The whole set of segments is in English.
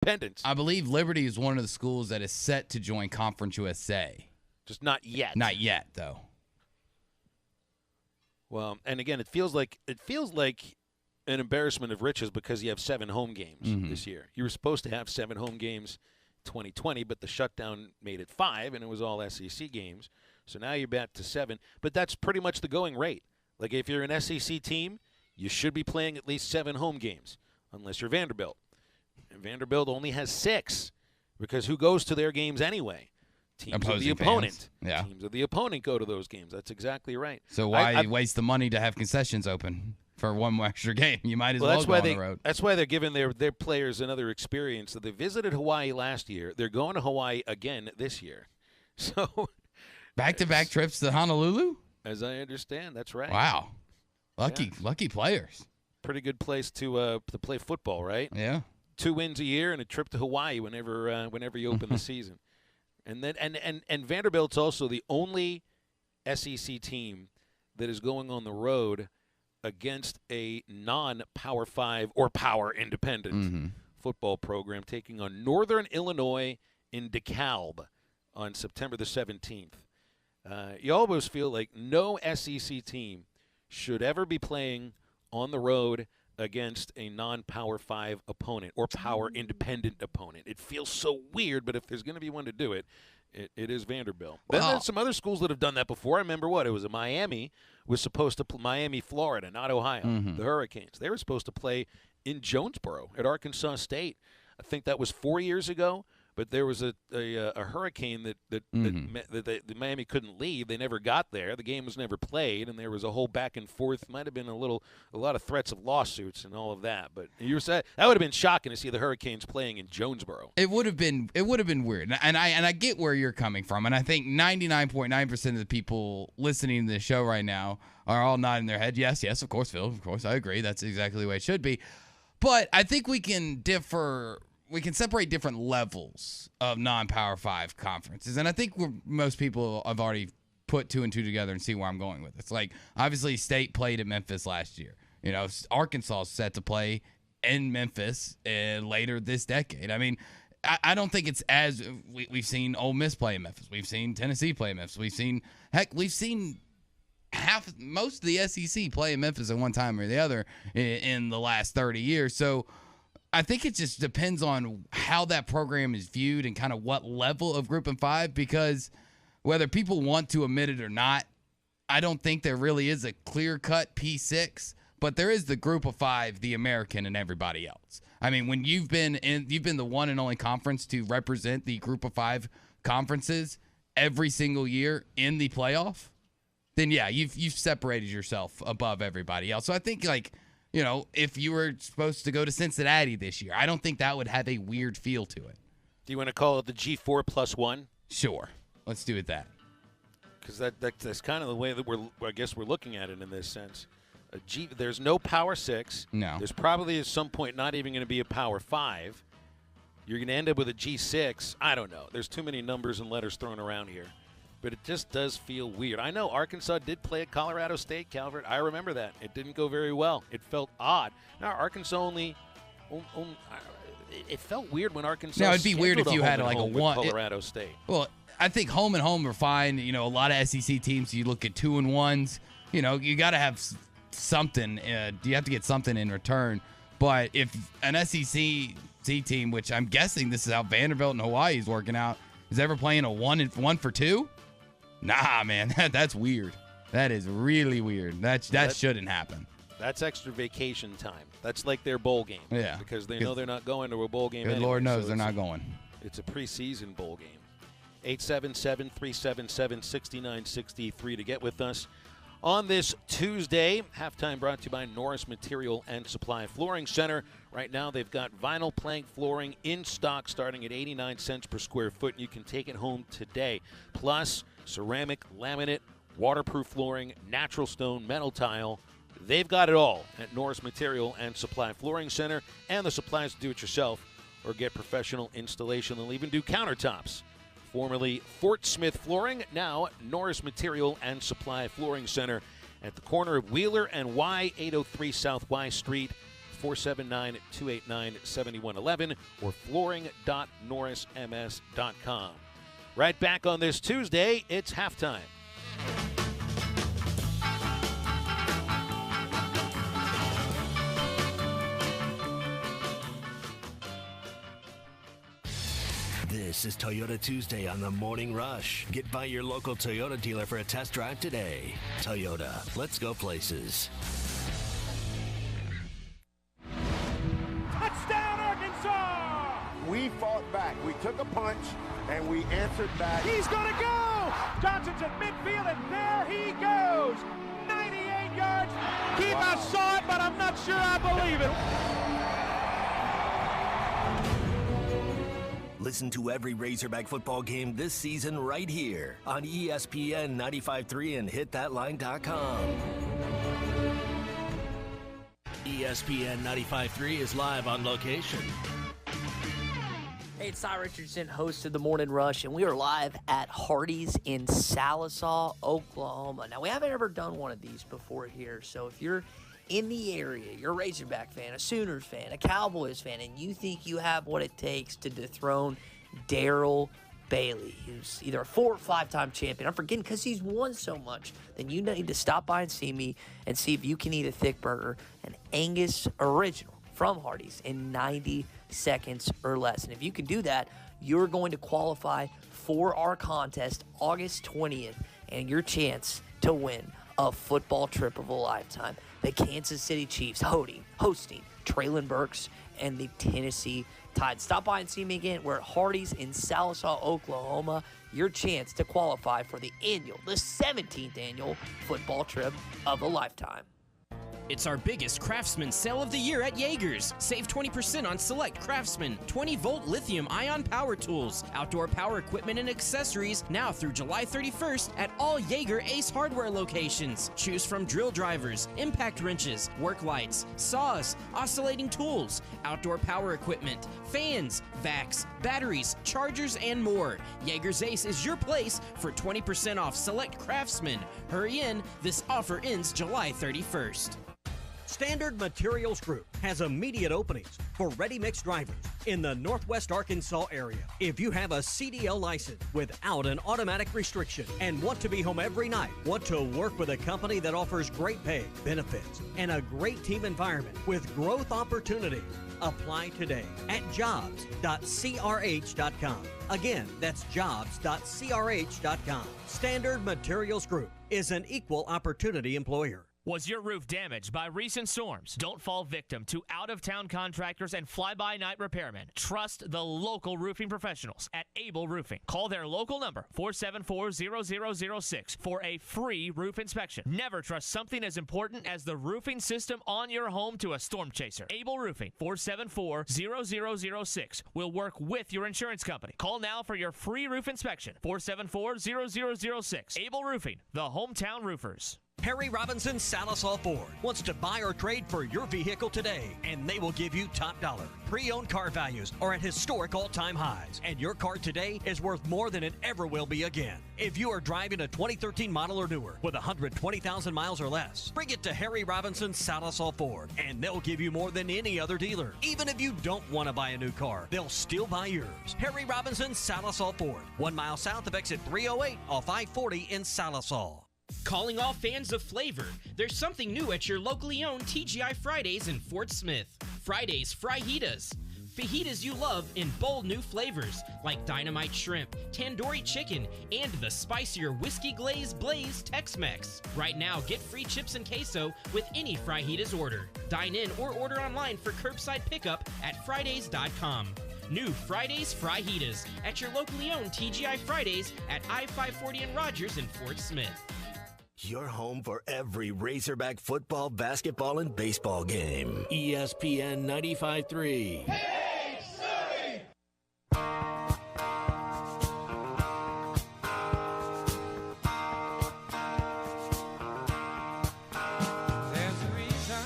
independents. I believe Liberty is one of the schools that is set to join Conference USA. Just not yet. Not yet, though. Well, and again, it feels like an embarrassment of riches because you have 7 home games this year. You were supposed to have 7 home games 2020, but the shutdown made it 5, and it was all SEC games. So now you're back to 7. But that's pretty much the going rate. Like if you're an SEC team, you should be playing at least 7 home games, unless you're Vanderbilt. And Vanderbilt only has 6 because who goes to their games anyway? Teams Opposing of the opponent. fans. Yeah. Teams of the opponent go to those games. That's exactly right. So why waste the money to have concessions open for one more extra game? You might as well go on the road. That's why they're giving their players another experience. So they visited Hawaii last year. They're going to Hawaii again this year. So back-to-back trips to Honolulu? As I understand, that's right. Wow. Lucky players. Pretty good place to play football, right? Yeah. 2 wins a year and a trip to Hawaii whenever you open the season. And then and Vanderbilt's also the only SEC team that is going on the road against a non-Power 5 or Power Independent football program, taking on Northern Illinois in DeKalb on September the 17th. You always feel like no SEC team should ever be playing on the road against a non-Power 5 opponent or Power Independent opponent. It feels so weird, but if there's going to be one to do it, it is Vanderbilt. Then there's some other schools that have done that before. I remember it was Miami was supposed to play Miami, Florida, not Ohio, the Hurricanes. They were supposed to play in Jonesboro at Arkansas State. I think that was 4 years ago. But there was a hurricane that Miami couldn't leave. They never got there. The game was never played, and there was a whole back and forth. Might have been a lot of threats of lawsuits and all of that. But you were saying that would have been shocking to see the Hurricanes playing in Jonesboro. It would have been weird, and I get where you're coming from, and I think 99.9% of the people listening to the show right now are all nodding their head. Yes, of course, Phil. Of course, I agree. That's exactly the way it should be. But I think we can differ. We can separate different levels of non-Power 5 conferences. And I think most people have already put 2 and 2 together and see where I'm going with it. It's like, obviously, State played at Memphis last year. You know, Arkansas is set to play in Memphis later this decade. I mean, I don't think it's as we've seen Ole Miss play in Memphis. We've seen Tennessee play in Memphis. We've seen most of the SEC play in Memphis at one time or the other in the last 30 years. So I think it just depends on how that program is viewed and kind of what level of Group of 5, because whether people want to admit it or not, I don't think there really is a clear-cut P6, but there is the Group of 5, the American, and everybody else. I mean, when you've been the one and only conference to represent the Group of 5 conferences every single year in the playoff, then yeah, you've separated yourself above everybody else. So I think, like, you know, if you were supposed to go to Cincinnati this year, I don't think that would have a weird feel to it. Do you want to call it the G4 plus 1? Sure. Let's do it that. Because that's kind of the way that we're looking at it in this sense. There's no Power 6. No. There's probably at some point not even going to be a Power 5. You're going to end up with a G6. I don't know. There's too many numbers and letters thrown around here. But it just does feel weird. I know Arkansas did play at Colorado State, Calvert. I remember that. It didn't go very well. It felt odd. Now, Arkansas it felt weird when Arkansas. Now, it'd be weird if you had like a one. Colorado State. Well, I think home and home are fine. You know, a lot of SEC teams, you look at 2-1s. You know, you got to have something. You have to get something in return. But if an SEC team, which I'm guessing this is how Vanderbilt and Hawaii is working out, is ever playing a 1 for 2? Nah, man, that's weird. That is really weird. That shouldn't happen. That's extra vacation time. That's like their bowl game. Yeah. Because they know they're not going to a bowl game Good anyway, Lord knows they're not going. It's a preseason bowl game. 877-377-6963 to get with us on this Tuesday. Halftime brought to you by Norris Material and Supply Flooring Center. Right now they've got vinyl plank flooring in stock starting at 89 cents per square foot. You can take it home today. Plus ceramic, laminate, waterproof flooring, natural stone, metal tile. They've got it all at Norris Material and Supply Flooring Center, and the supplies to do it yourself or get professional installation. They'll even do countertops. Formerly Fort Smith Flooring, now Norris Material and Supply Flooring Center at the corner of Wheeler and Y, 803 South Y Street, 479-289-7111 or flooring.norrisms.com. Right back on this Tuesday, it's halftime. This is Toyota Tuesday on the Morning Rush. Get by your local Toyota dealer for a test drive today. Toyota, let's go places. Touchdown, Arkansas! We fought back. We took a punch, and we answered back. He's going to go! Johnson's at midfield, and there he goes! 98 yards. Keeper saw it, but I'm not sure I believe it. Listen to every Razorback football game this season right here on ESPN 95.3 and hitthatline.com. ESPN 95.3 is live on location. Hey, it's Cy Richardson, host of the Morning Rush, and we are live at Hardee's in Sallisaw, Oklahoma. Now, we haven't ever done one of these before here, so if you're in the area, you're a Razorback fan, a Sooners fan, a Cowboys fan, and you think you have what it takes to dethrone Darryl Bailey, who's either a 4- or 5-time champion, I'm forgetting because he's won so much, then you need to stop by and see me and see if you can eat a thick burger, an Angus original from Hardee's in 90 seconds or less. And if you can do that, you're going to qualify for our contest August 20th and your chance to win a football trip of a lifetime. The Kansas City Chiefs hosting Traylon Burks and the Tennessee Titans. Stop by and see me again. We're at Hardee's in Sallisaw, Oklahoma. Your chance to qualify for the 17th annual football trip of a lifetime. It's our biggest Craftsman sale of the year at Jaeger's. Save 20% on select Craftsman 20-volt lithium-ion power tools, outdoor power equipment and accessories now through July 31st at all Jaeger Ace Hardware locations. Choose from drill drivers, impact wrenches, work lights, saws, oscillating tools, outdoor power equipment, fans, vacs, batteries, chargers, and more. Jaeger's Ace is your place for 20% off select Craftsman. Hurry in, this offer ends July 31st. Standard Materials Group has immediate openings for ready-mix drivers in the Northwest Arkansas area. If you have a CDL license without an automatic restriction and want to be home every night, want to work with a company that offers great pay, benefits, and a great team environment with growth opportunities, apply today at jobs.crh.com. Again, that's jobs.crh.com. Standard Materials Group is an equal opportunity employer. Was your roof damaged by recent storms? Don't fall victim to out-of-town contractors and fly-by-night repairmen. Trust the local roofing professionals at Able Roofing. Call their local number, 474-0006, for a free roof inspection. Never trust something as important as the roofing system on your home to a storm chaser. Able Roofing, 474-0006, will work with your insurance company. Call now for your free roof inspection, 474-0006. Able Roofing, the hometown roofers. Harry Robinson Sallisaw Ford wants to buy or trade for your vehicle today, and they will give you top dollar. Pre-owned car values are at historic all-time highs, and your car today is worth more than it ever will be again. If you are driving a 2013 model or newer with 120,000 miles or less, bring it to Harry Robinson Sallisaw Ford, and they'll give you more than any other dealer. Even if you don't want to buy a new car, they'll still buy yours. Harry Robinson Sallisaw Ford, 1 mile south of exit 308 off I-40 in Sallisaw. Calling all fans of flavor, there's something new at your locally owned TGI Fridays in Fort Smith. Fridays Fajitas. Fajitas you love in bold new flavors like dynamite shrimp, tandoori chicken, and the spicier whiskey glaze blaze Tex-Mex. Right now, get free chips and queso with any Fajitas order. Dine in or order online for curbside pickup at Fridays.com. New Fridays Fajitas at your locally owned TGI Fridays at I-540 and Rogers in Fort Smith. Your home for every Razorback football, basketball, and baseball game. ESPN 95.3. Hey, Surrey! There's a reason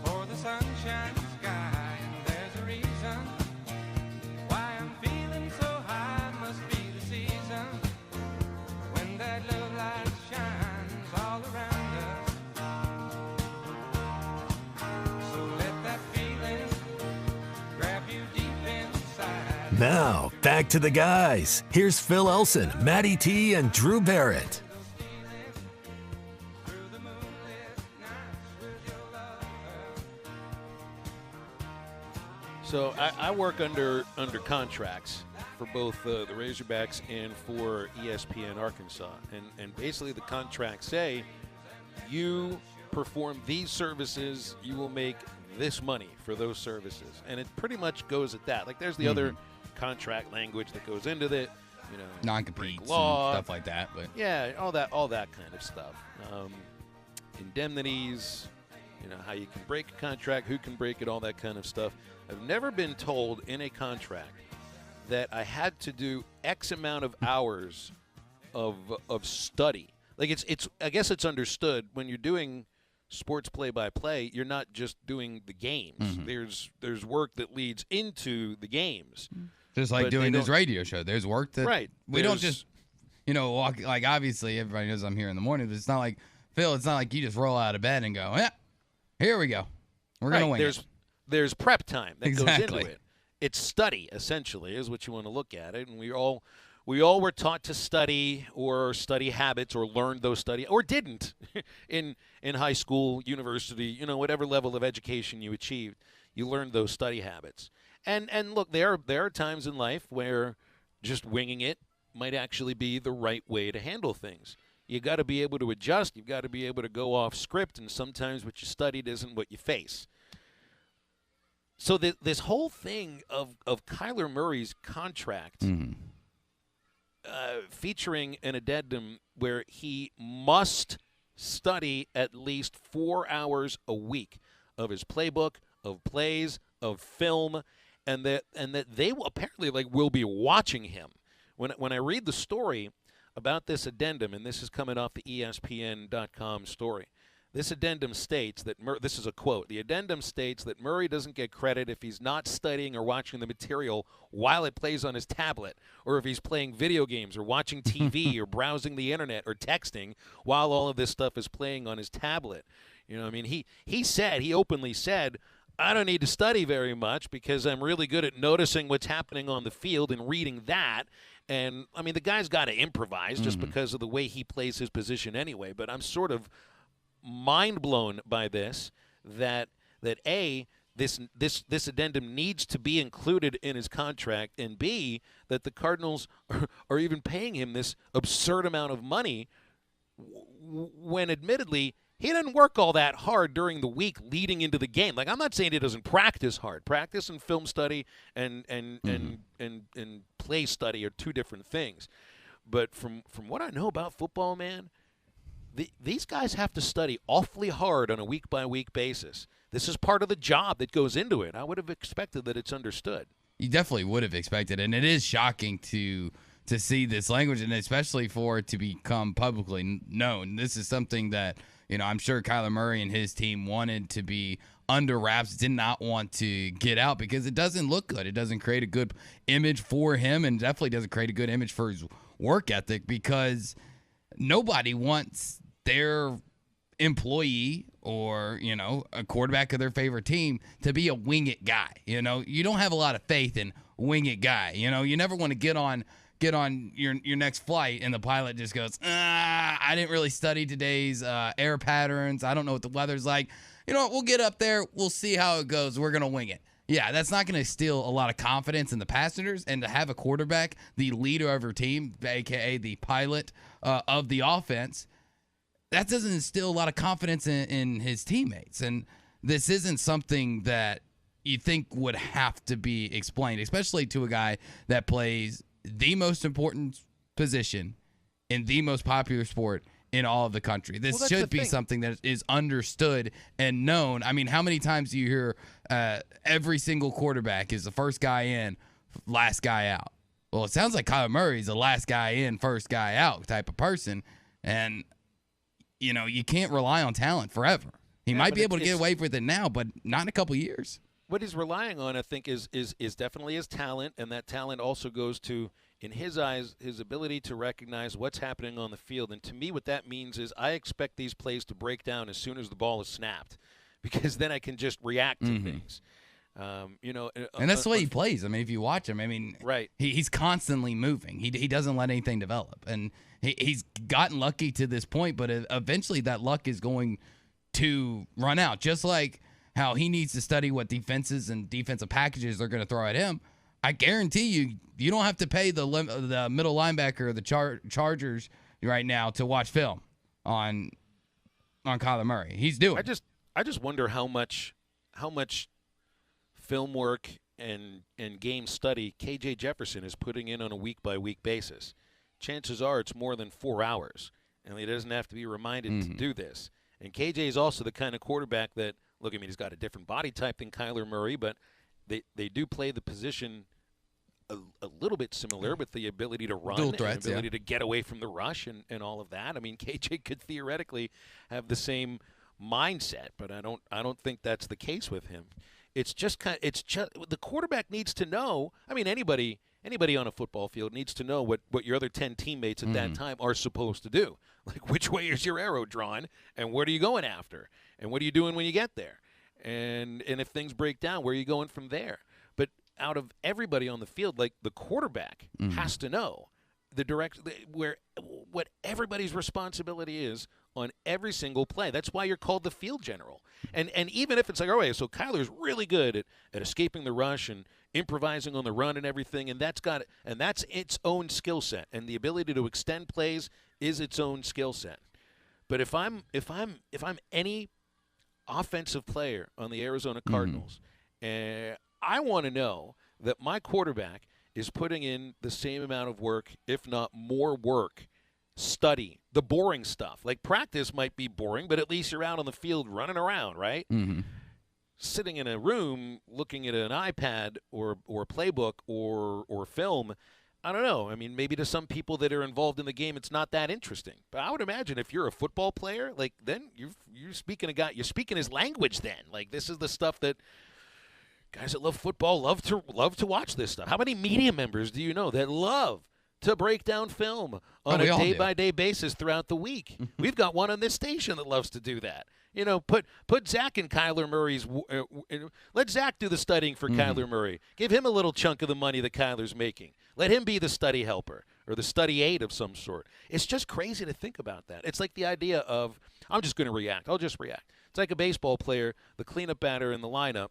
for the sunshine sky, and there's a reason why I'm feeling so high. Must be the season when that love light shines all around us. So Now, back to the guys. Here's Phil Elson, Matty T, and Drew Barrett. So I work under contracts for both the Razorbacks and for ESPN Arkansas. And basically the contracts say you perform these services, you will make this money for those services. And it pretty much goes at that. Like there's the other contract language that goes into it, you know, non-competes law, and stuff like that. But yeah, all that kind of stuff. Indemnities, you know, how you can break a contract, who can break it, all that kind of stuff. I've never been told in a contract that I had to do X amount of hours of study. Like it's I guess it's understood when you're doing sports play-by-play, you're not just doing the games. There's work that leads into the games. Just like doing this radio show, there's work that we don't just, you know, walk. Like obviously everybody knows I'm here in the morning, but it's not like Phil. It's not like you just roll out of bed and go, yeah, here we go, we're gonna win. There's prep time that goes Exactly. into it. It's study, essentially, is what you want to look at it. And we all were taught to study or study habits or learned those study or didn't in high school, university, you know, whatever level of education you achieved, you learned those study habits. And look, there are times in life where just winging it might actually be the right way to handle things. You got to be able to adjust. You've got to be able to go off script, and sometimes what you studied isn't what you face. So this whole thing of Kyler Murray's contract featuring an addendum where he must study at least 4 hours a week of his playbook, of plays, of film, and that they will apparently will be watching him. When I read the story about this addendum, and this is coming off the ESPN.com story, this addendum states that this is a quote. The addendum states that Murray doesn't get credit if he's not studying or watching the material while it plays on his tablet, or if he's playing video games or watching TV or browsing the internet or texting while all of this stuff is playing on his tablet. You know, I mean, he openly said, I don't need to study very much because I'm really good at noticing what's happening on the field and reading that. And, I mean, the guy's got to improvise just because of the way he plays his position anyway. But I'm sort of mind blown by this, that A, this addendum needs to be included in his contract, and B, that the Cardinals are even paying him this absurd amount of money when admittedly he doesn't work all that hard during the week leading into the game. Like, I'm not saying he doesn't practice hard. Practice and film study and play study are two different things. But from what I know about football, man, these guys have to study awfully hard on a week-by-week basis. This is part of the job that goes into it. I would have expected that it's understood. You definitely would have expected, and it is shocking to see this language, and especially for it to become publicly known. This is something that, you know, I'm sure Kyler Murray and his team wanted to be under wraps, did not want to get out because it doesn't look good. It doesn't create a good image for him, and definitely doesn't create a good image for his work ethic, because nobody wants their employee or, you know, a quarterback of their favorite team to be a wing it guy. You know, you don't have a lot of faith in wing it guy. You know, you never want to get on your next flight and the pilot just goes, I didn't really study today's air patterns. I don't know what the weather's like. You know what? We'll get up there. We'll see how it goes. We're going to wing it. Yeah, that's not going to instill a lot of confidence in the passengers. And to have a quarterback, the leader of your team, a.k.a. the pilot of the offense, that doesn't instill a lot of confidence in his teammates. And this isn't something that you think would have to be explained, especially to a guy that plays the most important position in the most popular sport in all of the country. This should be something that is understood and known. I mean, how many times do you hear every single quarterback is the first guy in, last guy out? Well, it sounds like Kyler Murray's the last guy in, first guy out type of person. And, you know, you can't rely on talent forever. He might be able to get away with it now, but not in a couple years. What he's relying on, I think, is definitely his talent, and that talent also goes to, in his eyes, his ability to recognize what's happening on the field. And to me, what that means is I expect these plays to break down as soon as the ball is snapped, because then I can just react to things. And that's the way he plays. I mean, if you watch him, I mean, right. He's constantly moving. He doesn't let anything develop. And he's gotten lucky to this point, but eventually that luck is going to run out. Just like how he needs to study what defenses and defensive packages they're going to throw at him. I guarantee you don't have to pay the middle linebacker of the Chargers right now to watch film on Kyler Murray. He's doing. I just wonder how much film work and game study KJ Jefferson is putting in on a week-by-week basis. Chances are it's more than 4 hours, and he doesn't have to be reminded to do this. And KJ is also the kind of quarterback that, look, I mean, he's got a different body type than Kyler Murray, but they do play the position a little bit similar with the ability to run Dual threats, and ability to get away from the rush and all of that. I mean, KJ could theoretically have the same mindset, but I don't think that's the case with him. It's just the quarterback needs to know. I mean, anybody on a football field needs to know what your other 10 teammates at that time are supposed to do. Like, which way is your arrow drawn, and what are you going after, and what are you doing when you get there, and if things break down, where are you going from there? But out of everybody on the field, like, the quarterback has to know the what everybody's responsibility is on every single play. That's why you're called the field general. And even if it's like, all right, so Kyler's really good at escaping the rush and improvising on the run and everything, and that's its own skill set. And the ability to extend plays is its own skill set. But if I'm any offensive player on the Arizona Cardinals, I want to know that my quarterback is putting in the same amount of work, if not more work, study, the boring stuff. Like, practice might be boring, but at least you're out on the field running around, right? Sitting in a room looking at an iPad or playbook or film, I don't know. I mean, maybe to some people that are involved in the game, it's not that interesting. But I would imagine if you're a football player, like, then you're speaking his language then. Like, this is the stuff that guys that love football love to watch this stuff. How many media members do you know that love to break down film on a day-by-day basis throughout the week? We've got one on this station that loves to do that. You know, put Zach in Kyler Murray's let Zach do the studying for Kyler Murray. Give him a little chunk of the money that Kyler's making. Let him be the study helper or the study aide of some sort. It's just crazy to think about that. It's like the idea of, I'm just going to react. I'll just react. It's like a baseball player, the cleanup batter in the lineup,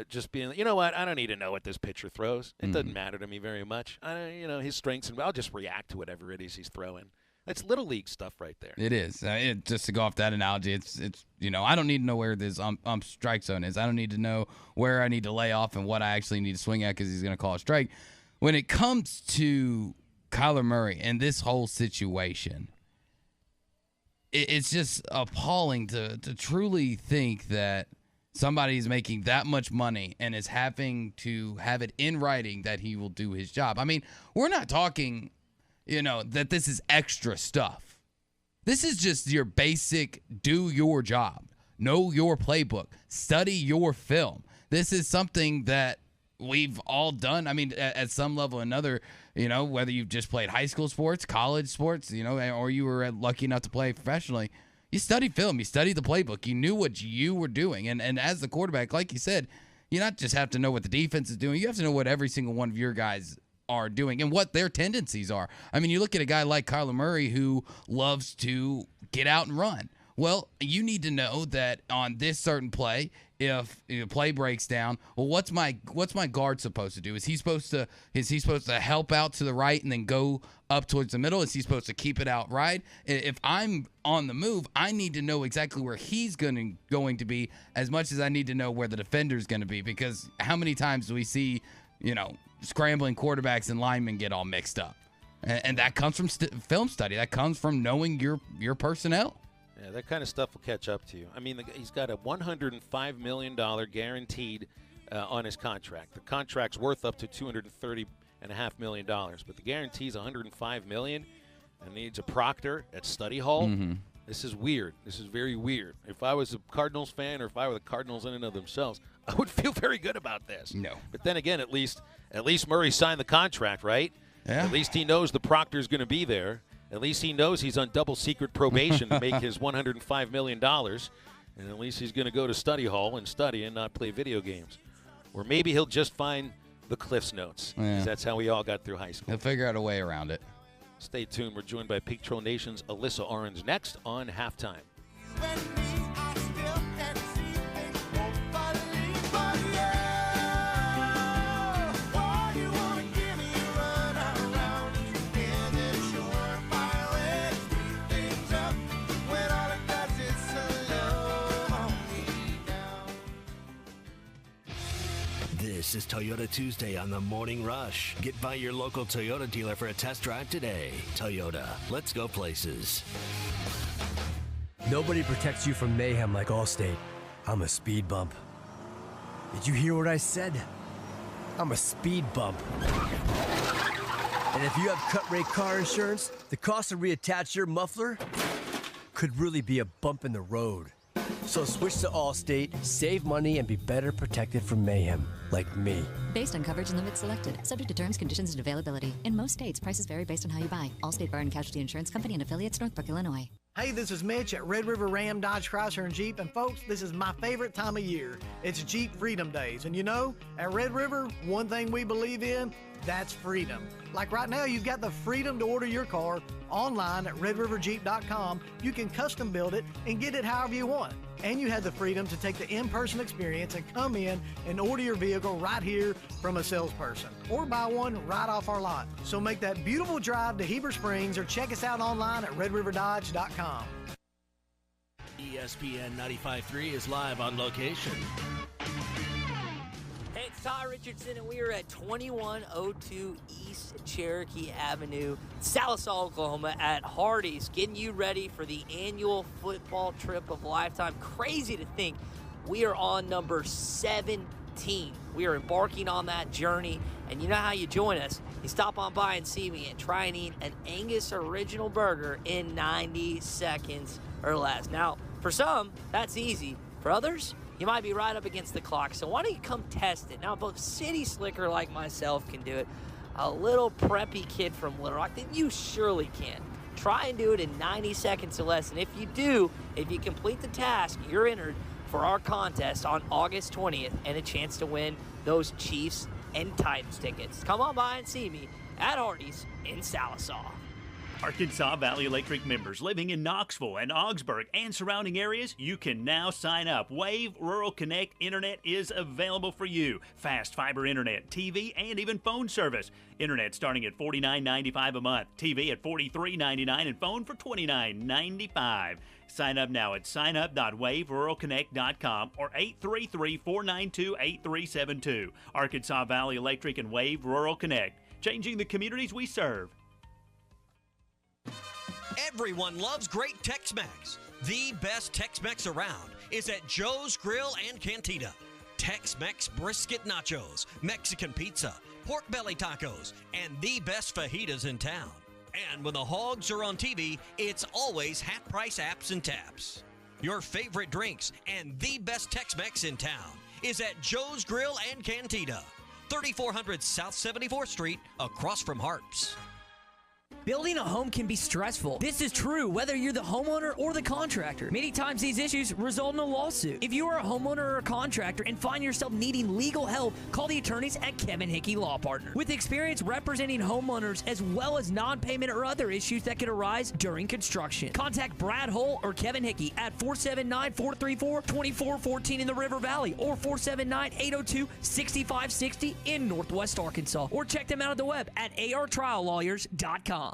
just being, you know what, I don't need to know what this pitcher throws. It doesn't matter to me very much. His strengths, and I'll just react to whatever it is he's throwing. That's little league stuff right there. It is. Just to go off that analogy, it's I don't need to know where this strike zone is. I don't need to know where I need to lay off and what I actually need to swing at because he's going to call a strike. When it comes to Kyler Murray and this whole situation, it's just appalling to truly think that somebody's making that much money and is having to have it in writing that he will do his job. I mean, we're not talking, that this is extra stuff. This is just your basic do your job, know your playbook, study your film. This is something that we've all done. I mean, at some level or another, whether you've just played high school sports, college sports, or you were lucky enough to play professionally, you studied film, you studied the playbook, you knew what you were doing. And as the quarterback, like you said, you not just have to know what the defense is doing, you have to know what every single one of your guys are doing and what their tendencies are. I mean, you look at a guy like Kyler Murray who loves to get out and run. Well, you need to know that on this certain play, if the play breaks down, well, what's my guard supposed to do? Is he supposed to help out to the right and then go up towards the middle? Is he supposed to keep it out right? If I'm on the move, I need to know exactly where he's going to be as much as I need to know where the defender's going to be, because how many times do we see, scrambling quarterbacks and linemen get all mixed up? And that comes from film study. That comes from knowing your personnel. Yeah, that kind of stuff will catch up to you. I mean, he's got a $105 million guaranteed on his contract. The contract's worth up to $230.5 million, but the guarantee's $105 million, and needs a proctor at study hall. This is weird. This is very weird. If I was a Cardinals fan, or if I were the Cardinals in and of themselves, I would feel very good about this. No. But then again, at least Murray signed the contract, right? Yeah. At least he knows the proctor's going to be there. At least he knows he's on double secret probation to make his $105 million. And at least he's going to go to study hall and study and not play video games. Or maybe he'll just find the Cliff's Notes. Yeah. That's how we all got through high school. He'll figure out a way around it. Stay tuned. We're joined by Peak Troll Nation's Alyssa Orange next on Halftime. This is Toyota Tuesday on the Morning Rush. Get by your local Toyota dealer for a test drive today. Toyota, let's go places. Nobody protects you from mayhem like Allstate. I'm a speed bump. Did you hear what I said? I'm a speed bump. And if you have cut rate car insurance, the cost to reattach your muffler could really be a bump in the road. So switch to Allstate, save money, and be better protected from mayhem, like me. Based on coverage and limits selected, subject to terms, conditions, and availability. In most states, prices vary based on how you buy. Allstate Bar and Casualty Insurance Company and affiliates, Northbrook, Illinois. Hey, this is Mitch at Red River Ram, Dodge, Chrysler, and Jeep. And folks, this is my favorite time of year. It's Jeep Freedom Days. And you know, at Red River, one thing we believe in, that's freedom. Like right now, you've got the freedom to order your car online at redriverjeep.com. You can custom build it and get it however you want. And you have the freedom to take the in-person experience and come in and order your vehicle right here from a salesperson or buy one right off our lot. So make that beautiful drive to Heber Springs or check us out online at redriverdodge.com. ESPN 95.3 is live on location. Hey, it's Ty Richardson, and we are at 2102 East Cherokee Avenue, Sallisaw, Oklahoma, at Hardee's, getting you ready for the annual football trip of a lifetime. Crazy to think we are on number 17. We are embarking on that journey, and you know how you join us. You stop on by and see me and try and eat an Angus Original Burger in 90 seconds or less. Now, for some, that's easy. For others, you might be right up against the clock, so why don't you come test it? Now, if a city slicker like myself can do it, a little preppy kid from Little Rock, then you surely can. Try and do it in 90 seconds or less, and if you do, if you complete the task, you're entered for our contest on August 20th and a chance to win those Chiefs and Titans tickets. Come on by and see me at Hardee's in Sallisaw. Arkansas Valley Electric members living in Knoxville and Augsburg and surrounding areas, you can now sign up. Wave Rural Connect Internet is available for you. Fast fiber internet, TV, and even phone service. Internet starting at $49.95 a month, TV at $43.99, and phone for $29.95. Sign up now at signup.waveruralconnect.com or 833-492-8372. Arkansas Valley Electric and Wave Rural Connect, changing the communities we serve. Everyone loves great Tex-Mex. The best Tex-Mex around is at Joe's Grill and Cantina. Tex-Mex brisket nachos, Mexican pizza, pork belly tacos, and the best fajitas in town. And when the Hogs are on TV, it's always half-price apps and taps. Your favorite drinks and the best Tex-Mex in town is at Joe's Grill and Cantina, 3400 South 74th Street, across from Harps. Building a home can be stressful. This is true whether you're the homeowner or the contractor. Many times these issues result in a lawsuit. If you are a homeowner or a contractor and find yourself needing legal help, call the attorneys at Kevin Hickey Law Partners. With experience representing homeowners as well as non-payment or other issues that could arise during construction. Contact Brad Hull or Kevin Hickey at 479-434-2414 in the River Valley or 479-802-6560 in Northwest Arkansas. Or check them out at the web at artriallawyers.com.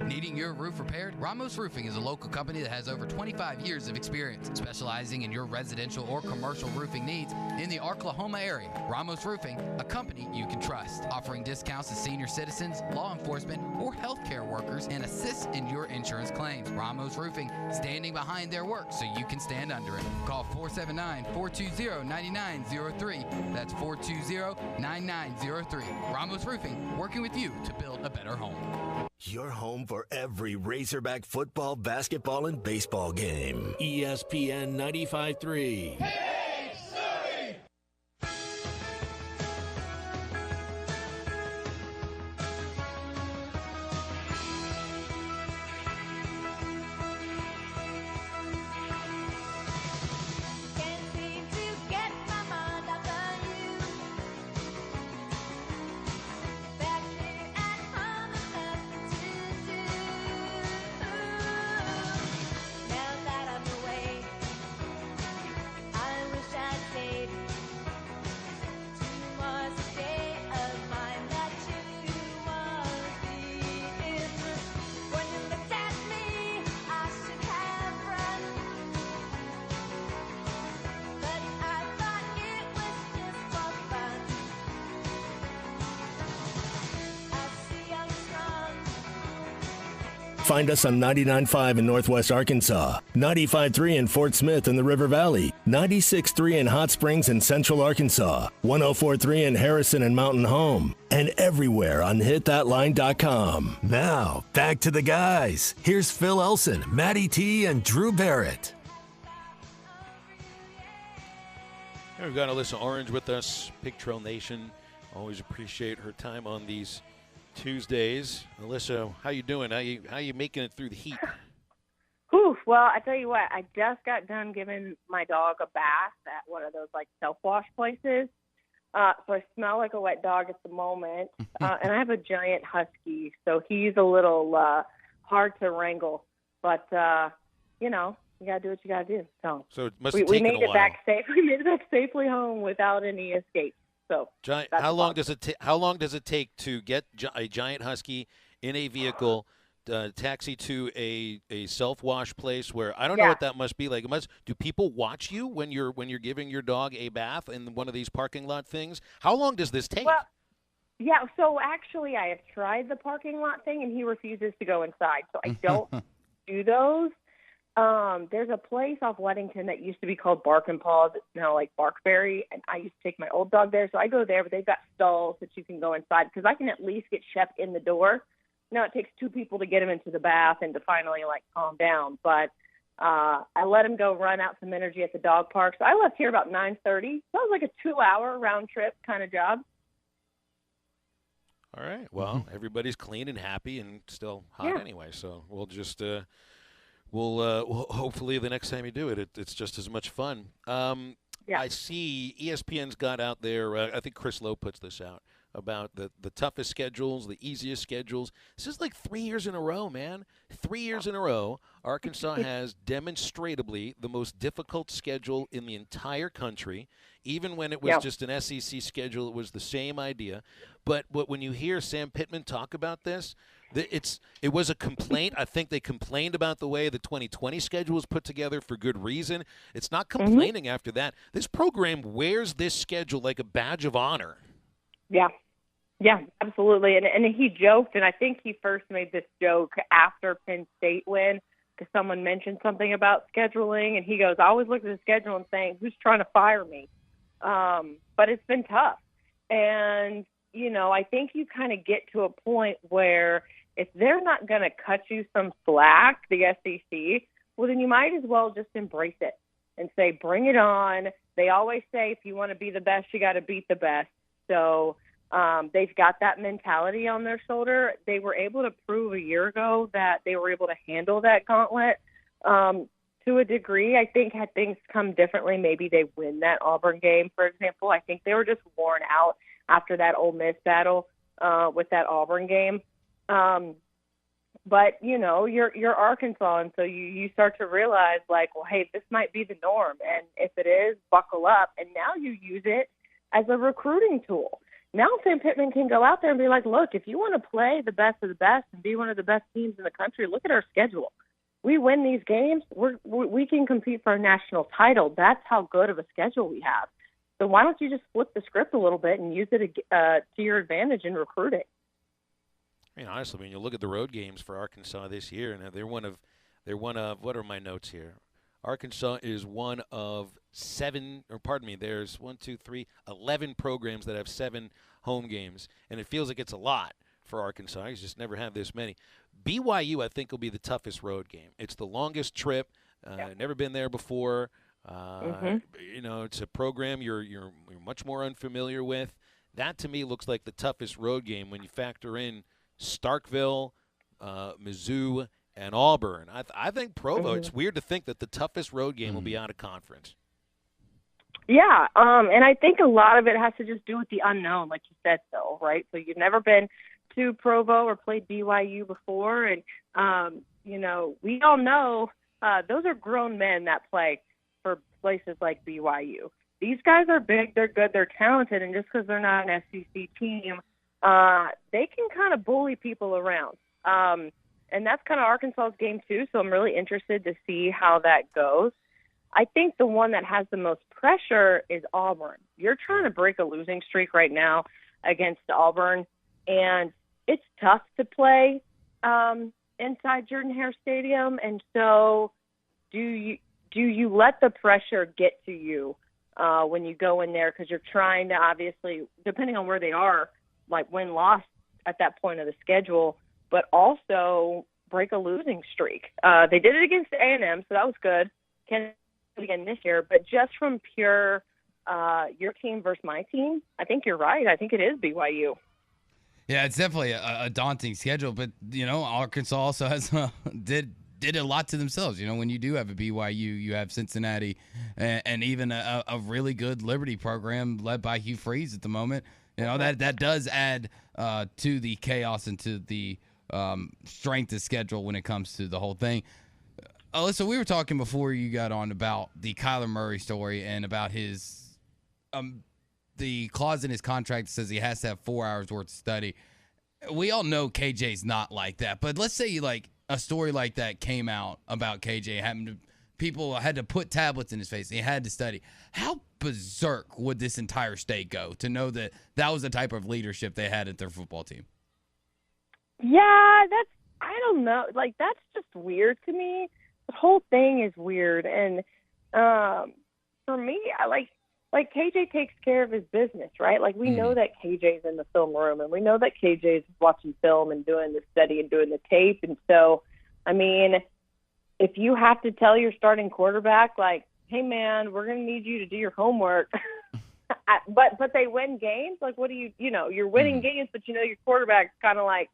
Needing your roof repaired? Ramos Roofing is a local company that has over 25 years of experience specializing in your residential or commercial roofing needs in the Oklahoma area. Ramos Roofing, a company you can trust, offering discounts to senior citizens, law enforcement, or healthcare workers and assists in your insurance claims. Ramos Roofing, standing behind their work so you can stand under it. Call 479-420-9903. That's 420-9903. Ramos Roofing, working with you to build a better home. Your home for every Razorback football, basketball, and baseball game. ESPN 95.3. Find us on 99.5 in Northwest Arkansas, 95.3 in Fort Smith and the River Valley, 96.3 in Hot Springs and Central Arkansas, 104.3 in Harrison and Mountain Home, and everywhere on hitthatline.com. Now, back to the guys. Here's Phil Elson, Matty T, and Drew Barrett. We've got Alyssa Orange with us, Pig Trail Nation. Always appreciate her time on these Tuesdays. Alyssa, how you doing? How you making it through the heat? Whew, well, I tell you what, I just got done giving my dog a bath at one of those self-wash places. So I smell like a wet dog at the moment. And I have a giant husky, so he's a little hard to wrangle. But you got to do what you got to do. So it must we have taken made a it while. back safe. We made it back safely home without any escapes. So How long does it take to get a giant husky in a vehicle, taxi to a self-wash place where I don't know what that must be like? Do people watch you when you're giving your dog a bath in one of these parking lot things? How long does this take? Well, yeah. So actually, I have tried the parking lot thing, and he refuses to go inside. So I don't do those. There's a place off Weddington that used to be called Bark and Paws. It's now like Barkberry, and I used to take my old dog there. So I go there, but they've got stalls that you can go inside because I can at least get Shep in the door. Now it takes two people to get him into the bath and to finally calm down. But I let him go run out some energy at the dog park. So I left here about 9:30. So it was like a 2-hour round trip kind of job. All right. Well, everybody's clean and happy and still hot anyway. So we'll just we'll hopefully the next time you do it, it's just as much fun. I see ESPN's got out there. I think Chris Lowe puts this out about the toughest schedules, the easiest schedules. This is like 3 years in a row, man. 3 years in a row, Arkansas has demonstrably the most difficult schedule in the entire country. Even when it was just an SEC schedule, it was the same idea. But when you hear Sam Pittman talk about this, it was a complaint. I think they complained about the way the 2020 schedule was put together for good reason. It's not complaining after that. This program wears this schedule like a badge of honor. Yeah, absolutely. And he joked, and I think he first made this joke after Penn State win because someone mentioned something about scheduling, and he goes, I always look at the schedule and saying, who's trying to fire me? But it's been tough. And, I think you kind of get to a point where if they're not going to cut you some slack, the SEC, well, then you might as well just embrace it and say, bring it on. They always say if you want to be the best, you got to beat the best. So they've got that mentality on their shoulder. They were able to prove a year ago that they were able to handle that gauntlet to a degree. I think had things come differently, maybe they win that Auburn game, for example. I think they were just worn out after that Ole Miss battle with that Auburn game. But, you're Arkansas, and so you start to realize, well, hey, this might be the norm. And if it is, buckle up. And now you use it as a recruiting tool. Now Sam Pittman can go out there and be like, look, if you want to play the best of the best and be one of the best teams in the country, look at our schedule. We win these games, we can compete for a national title. That's how good of a schedule we have. So why don't you just flip the script a little bit and use it to your advantage in recruiting? Honestly, when you look at the road games for Arkansas this year, and they're one of what are my notes here? Arkansas is one of 11 programs that have 7 home games, and it feels like it's a lot for Arkansas. He's just never had this many. BYU, I think, will be the toughest road game. It's the longest trip. Never been there before. It's a program you're much more unfamiliar with. That, to me, looks like the toughest road game when you factor in Starkville, Mizzou, and Auburn. I think Provo, it's weird to think that the toughest road game will be out of conference. Yeah, and I think a lot of it has to just do with the unknown, like you said, Phil, right? So you've never been to Provo or played BYU before, and, we all know those are grown men that play for places like BYU. These guys are big, they're good, they're talented, and just because they're not an SEC team, they can kind of bully people around. And that's kind of Arkansas's game, too, so I'm really interested to see how that goes. I think the one that has the most pressure is Auburn. You're trying to break a losing streak right now against Auburn, and it's tough to play inside Jordan-Hare Stadium, and so do you let the pressure get to you when you go in there, because you're trying to, obviously, depending on where they are, like win-loss at that point of the schedule, but also break a losing streak. They did it against A&M, so that was good. Can't do it again this year, but just from pure your team versus my team, I think you're right. I think it is BYU. Yeah, it's definitely a daunting schedule, but Arkansas also has did a lot to themselves. When you do have a BYU, you have Cincinnati, and even a really good Liberty program led by Hugh Freeze at the moment. That does add to the chaos and to the strength of schedule when it comes to the whole thing. Alyssa, we were talking before you got on about the Kyler Murray story and about his the clause in his contract that says he has to have 4 hours worth of study. We all know KJ's not like that, but let's say like a story like that came out about KJ people had to put tablets in his face. He had to study. How berserk would this entire state go to know that that was the type of leadership they had at their football team? Yeah, I don't know. Like, that's just weird to me. The whole thing is weird. And for me, I like KJ takes care of his business, right? Like, we know that KJ's in the film room, and we know that KJ's watching film and doing the study and doing the tape. And so, I mean, if you have to tell your starting quarterback, like, hey, man, we're going to need you to do your homework, but they win games, like, what do you're winning games, but your quarterback's kind of like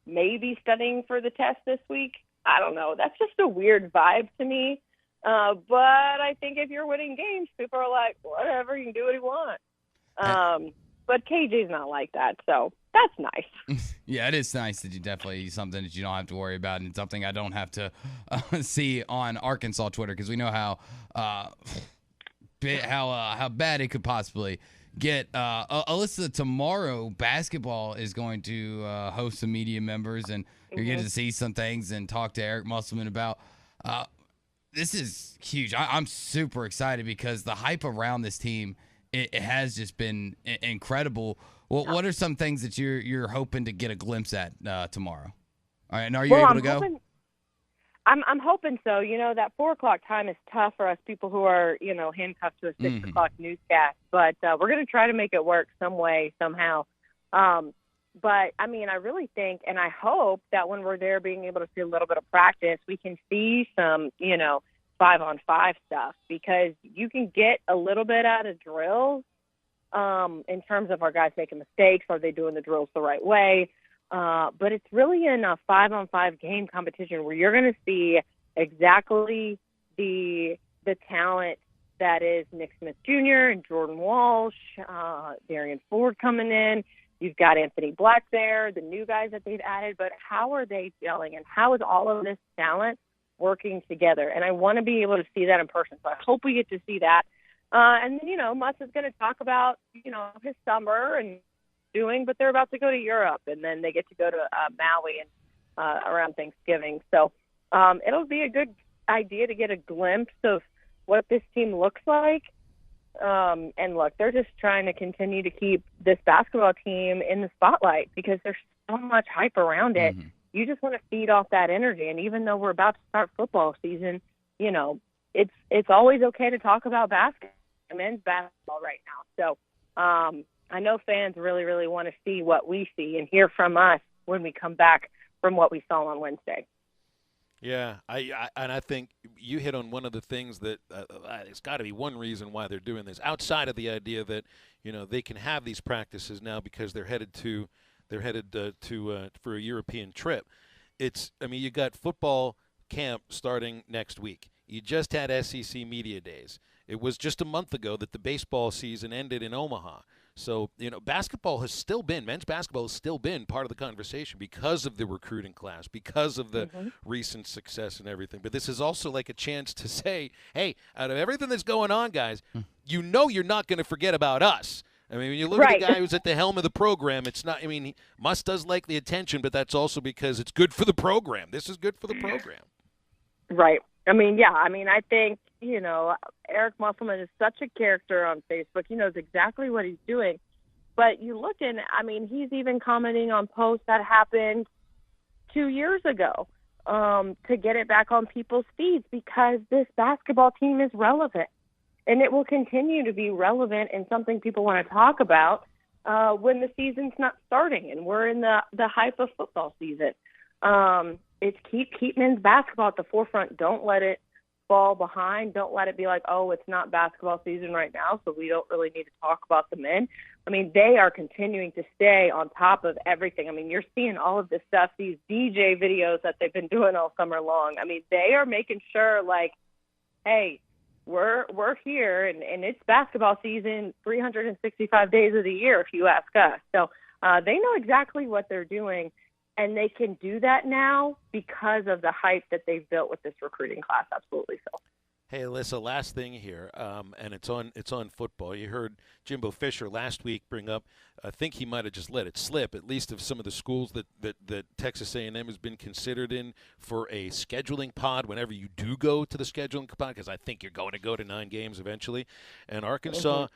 maybe studying for the test this week. I don't know. That's just a weird vibe to me. But I think if you're winning games, people are like, whatever, you can do what you want. But KJ's not like that, so that's nice. Yeah, it is nice that you definitely something that you don't have to worry about, and something I don't have to see on Arkansas Twitter, because we know how bad it could possibly get. Alyssa, tomorrow basketball is going to host some media members, and you're getting to see some things and talk to Eric Musselman about. This is huge. I'm super excited because the hype around this team it has just been incredible. Well, what are some things that you're hoping to get a glimpse at tomorrow? All right, and are you able to go? I'm hoping so. That 4:00 time is tough for us people who are handcuffed to a 6 o'clock newscast. But we're going to try to make it work some way, somehow. But I mean, I really think, and I hope that when we're there, being able to see a little bit of practice, we can see some 5-on-5 stuff, because you can get a little bit out of drills in terms of our guys making mistakes. Are they doing the drills the right way? But it's really in a 5-on-5 game competition where you're going to see exactly the talent that is Nick Smith Jr. and Jordan Walsh, Darian Ford coming in. You've got Anthony Black there, the new guys that they've added. But how are they gelling, and how is all of this talent working together? And I want to be able to see that in person. So I hope we get to see that. And then, Muss is going to talk about, his summer and doing, but they're about to go to Europe, and then they get to go to Maui and around Thanksgiving. So it'll be a good idea to get a glimpse of what this team looks like. And look, they're just trying to continue to keep this basketball team in the spotlight because there's so much hype around it. You just want to feed off that energy. And even though we're about to start football season, it's always okay to talk about men's basketball right now. So I know fans really, really want to see what we see and hear from us when we come back from what we saw on Wednesday. Yeah, I think you hit on one of the things that it's got to be one reason why they're doing this, outside of the idea that they can have these practices now because they're headed for a European trip. You got football camp starting next week. You just had SEC Media Days. It was just a month ago that the baseball season ended in Omaha. So, basketball has still been, men's basketball has still been part of the conversation because of the recruiting class, because of the recent success and everything. But this is also like a chance to say, hey, out of everything that's going on, guys, you're not going to forget about us. I mean, when you look at the guy who's at the helm of the program, it's not, Muss does like the attention, but that's also because it's good for the program. This is good for the program. Right. I think, Eric Musselman is such a character on Facebook. He knows exactly what he's doing. But you look and, he's even commenting on posts that happened 2 years ago to get it back on people's feeds because this basketball team is relevant. And it will continue to be relevant and something people want to talk about when the season's not starting and we're in the hype of football season. It's keep men's basketball at the forefront. Don't let it fall behind. Don't let it be like, oh, it's not basketball season right now, so we don't really need to talk about the men. I mean, they are continuing to stay on top of everything. I mean, you're seeing all of this stuff, these DJ videos that they've been doing all summer long. I mean, they are making sure, like, hey, we're here, and it's basketball season 365 days of the year, if you ask us. So they know exactly what they're doing, and they can do that now because of the hype that they've built with this recruiting class. Absolutely so. Hey, Alyssa, last thing here, and it's on football. You heard Jimbo Fisher last week bring up, I think he might have just let it slip, at least of some of the schools that Texas A&M has been considered in for a scheduling pod whenever you do go to the scheduling pod, because I think you're going to go to 9 games eventually. And Arkansas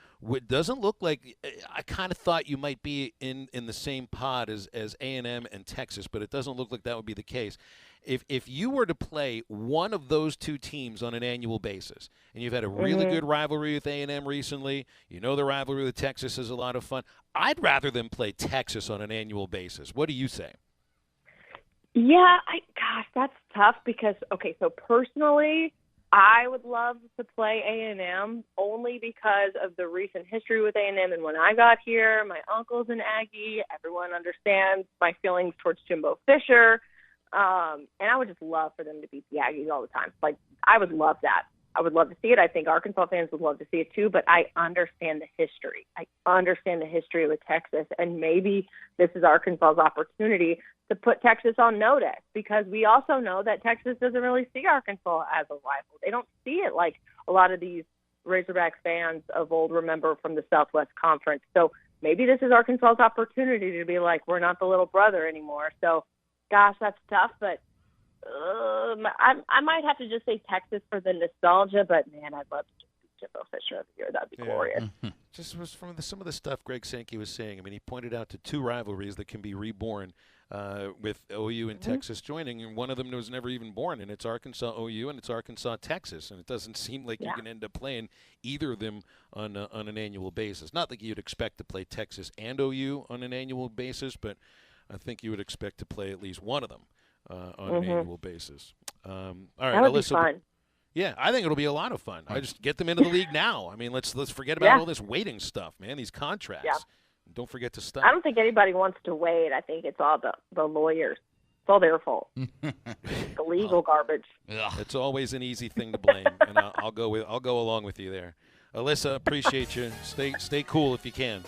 doesn't look like – I kind of thought you might be in the same pod as A&M and Texas, but it doesn't look like that would be the case. If you were to play one of those two teams on an annual basis, and you've had a really good rivalry with A&M recently, you know the rivalry with Texas is a lot of fun, I'd rather them play Texas on an annual basis. What do you say? Yeah, gosh, that's tough because, okay, so personally, I would love to play A&M only because of the recent history with A&M. And when I got here, my uncle's an Aggie. Everyone understands my feelings towards Jimbo Fisher. And I would just love for them to beat the Aggies all the time. Like, I would love that. I would love to see it. I think Arkansas fans would love to see it too, but I understand the history. I understand the history with Texas, and maybe this is Arkansas's opportunity to put Texas on notice, because we also know that Texas doesn't really see Arkansas as a rival. They don't see it like a lot of these Razorback fans of old remember from the Southwest Conference. So maybe this is Arkansas's opportunity to be like, we're not the little brother anymore. So, gosh, that's tough, but I might have to just say Texas for the nostalgia, but, man, I'd love to just beat Jimbo Fisher every year. That'd be glorious. Just was from some of the stuff Greg Sankey was saying. I mean, he pointed out to 2 rivalries that can be reborn with OU and Texas joining, and one of them was never even born, and it's Arkansas-OU, and it's Arkansas-Texas, and it doesn't seem like you can end up playing either of them on an annual basis. Not that you'd expect to play Texas and OU on an annual basis, but I think you would expect to play at least one of them on an annual basis. All right, that would Alyssa, be fun. Yeah, I think it'll be a lot of fun. I just get them into the league now. I mean, let's forget about all this waiting stuff, man. These contracts. Yeah. Don't forget to stop. I don't think anybody wants to wait. I think it's all the lawyers. It's all their fault. The legal garbage. It's always an easy thing to blame, and I'll go along with you there. Alyssa, appreciate you. Stay cool if you can.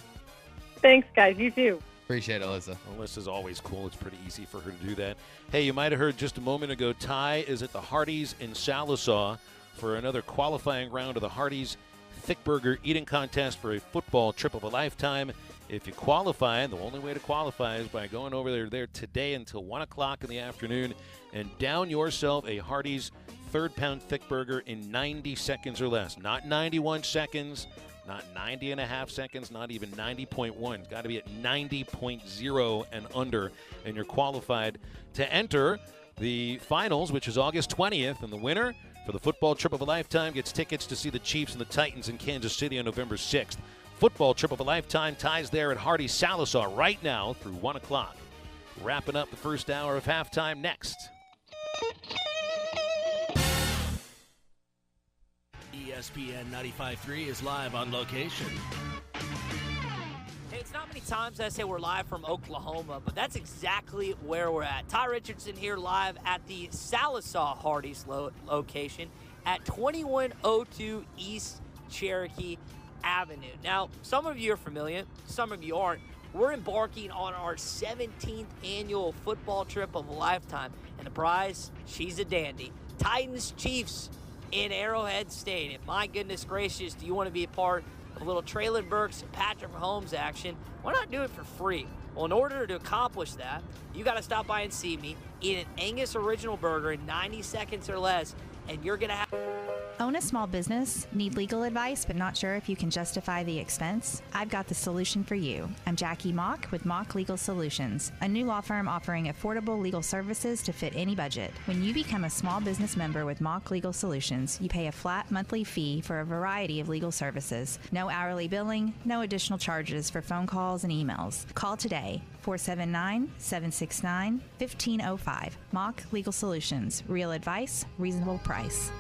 Thanks, guys. You too. Appreciate it, Alyssa. Alyssa's always cool. It's pretty easy for her to do that. Hey, you might have heard just a moment ago, Ty is at the Hardee's in Sallisaw for another qualifying round of the Hardee's Thick Burger Eating Contest for a football trip of a lifetime. If you qualify, and the only way to qualify is by going over there today until 1 o'clock in the afternoon and down yourself a Hardee's third-pound thick burger in 90 seconds or less. Not 91 seconds, not 90 and a half seconds, not even 90.1. It's got to be at 90.0 and under, and you're qualified to enter the finals, which is August 20th, and the winner for the football trip of a lifetime gets tickets to see the Chiefs and the Titans in Kansas City on November 6th. Football trip of a lifetime ties there at Hardee's Sallisaw right now through 1 o'clock. Wrapping up the first hour of halftime next. ESPN 95.3 is live on location. Hey, it's not many times I say we're live from Oklahoma, but that's exactly where we're at. Ty Richardson here live at the Sallisaw Hardee's location at 2102 East Cherokee Avenue. Now, some of you are familiar, some of you aren't. We're embarking on our 17th annual football trip of a lifetime, and the prize, she's a dandy. Titans Chiefs in Arrowhead Stadium. My goodness gracious, do you want to be a part of a little Traylon Burks and Patrick Mahomes action? Why not do it for free? Well, in order to accomplish that, you got to stop by and see me, eat an Angus Original Burger in 90 seconds or less, and you're going to have... Own a small business? Need legal advice but not sure if you can justify the expense? I've got the solution for you. I'm Jackie Mock with Mock Legal Solutions, a new law firm offering affordable legal services to fit any budget. When you become a small business member with Mock Legal Solutions, you pay a flat monthly fee for a variety of legal services. No hourly billing, no additional charges for phone calls and emails. Call today, 479-769-1505. Mock Legal Solutions. Real advice, reasonable price.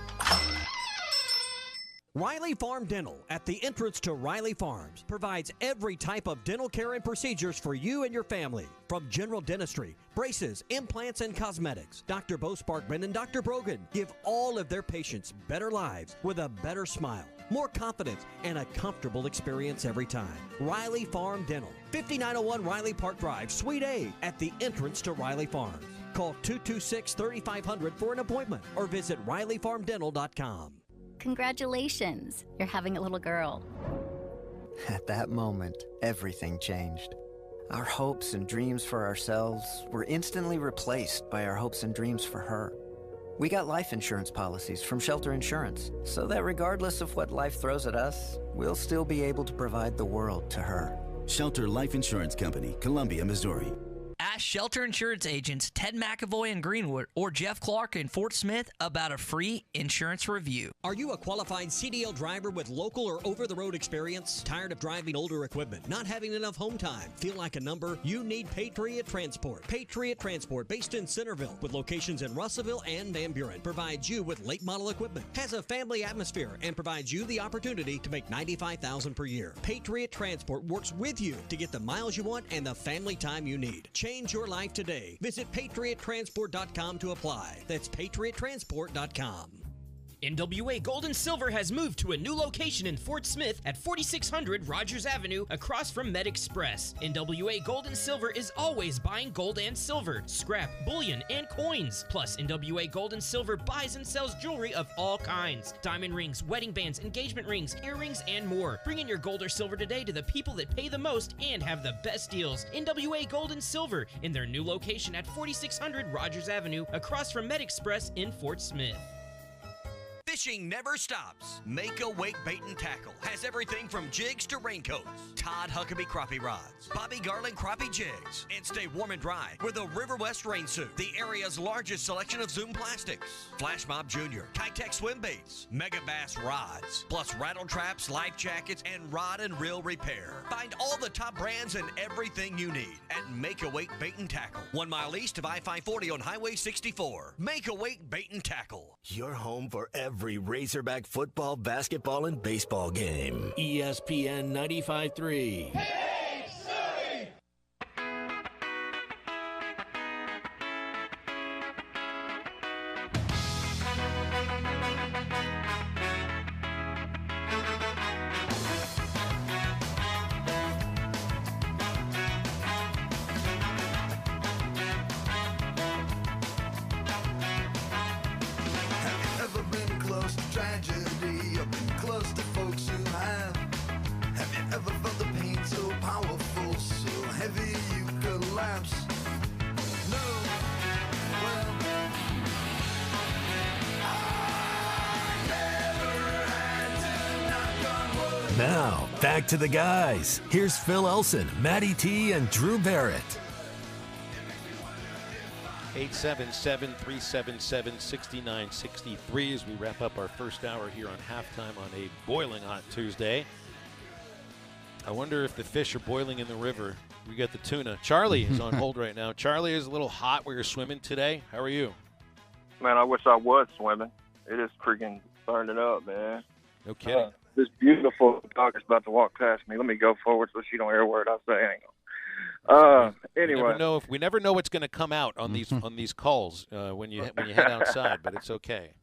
Riley Farm Dental, at the entrance to Riley Farms, provides every type of dental care and procedures for you and your family. From general dentistry, braces, implants, and cosmetics, Dr. Bo Sparkman and Dr. Brogan give all of their patients better lives with a better smile, more confidence, and a comfortable experience every time. Riley Farm Dental, 5901 Riley Park Drive, Suite A, at the entrance to Riley Farms. Call 226-3500 for an appointment or visit RileyFarmDental.com. Congratulations, you're having a little girl. At that moment, everything changed. Our hopes and dreams for ourselves were instantly replaced by our hopes and dreams for her. We got life insurance policies from Shelter Insurance, so that regardless of what life throws at us, we'll still be able to provide the world to her. Shelter Life Insurance Company, Columbia, Missouri. Ask Shelter Insurance agents Ted McAvoy in Greenwood or Jeff Clark in Fort Smith about a free insurance review. Are you a qualified CDL driver with local or over-the-road experience? Tired of driving older equipment? Not having enough home time? Feel like a number? You need Patriot Transport. Patriot Transport, based in Centerville, with locations in Russellville and Van Buren, provides you with late model equipment, has a family atmosphere, and provides you the opportunity to make $95,000 per year. Patriot Transport works with you to get the miles you want and the family time you need. Change your life today. Visit PatriotTransport.com to apply. That's PatriotTransport.com. NWA Gold and Silver has moved to a new location in Fort Smith at 4600 Rogers Avenue across from Med Express. NWA Gold and Silver is always buying gold and silver, scrap, bullion, and coins. Plus, NWA Gold and Silver buys and sells jewelry of all kinds. Diamond rings, wedding bands, engagement rings, earrings, and more. Bring in your gold or silver today to the people that pay the most and have the best deals. NWA Gold and Silver in their new location at 4600 Rogers Avenue across from Med Express in Fort Smith. Fishing never stops. Make a Wake Bait and Tackle has everything from jigs to raincoats, Todd Huckabee crappie rods, Bobby Garland crappie jigs, and stay warm and dry with a River West rain suit, the area's largest selection of Zoom plastics, Flash Mob Jr., Kitech swim baits, Mega Bass rods, plus rattle traps, life jackets, and rod and reel repair. Find all the top brands and everything you need at Make a Wake Bait and Tackle, 1 mile east of I-540 on Highway 64. Make a Wake Bait and Tackle. Your home for every Razorback football, basketball, and baseball game. ESPN 95.3. Now, back to the guys. Here's Phil Elson, Matty T, and Drew Barrett. 877-377-6963 as we wrap up our first hour here on halftime on a boiling hot Tuesday. I wonder if the fish are boiling in the river. We got the tuna. Charlie is on hold right now. Charlie, is a little hot where you're swimming today. How are you? Man, I wish I was swimming. It is freaking burning up, man. No kidding. This beautiful dog is about to walk past me. Let me go forward so she don't hear a word I say. Hang on. Anyway, we never know what's going to come out on these calls when you head outside, but it's okay.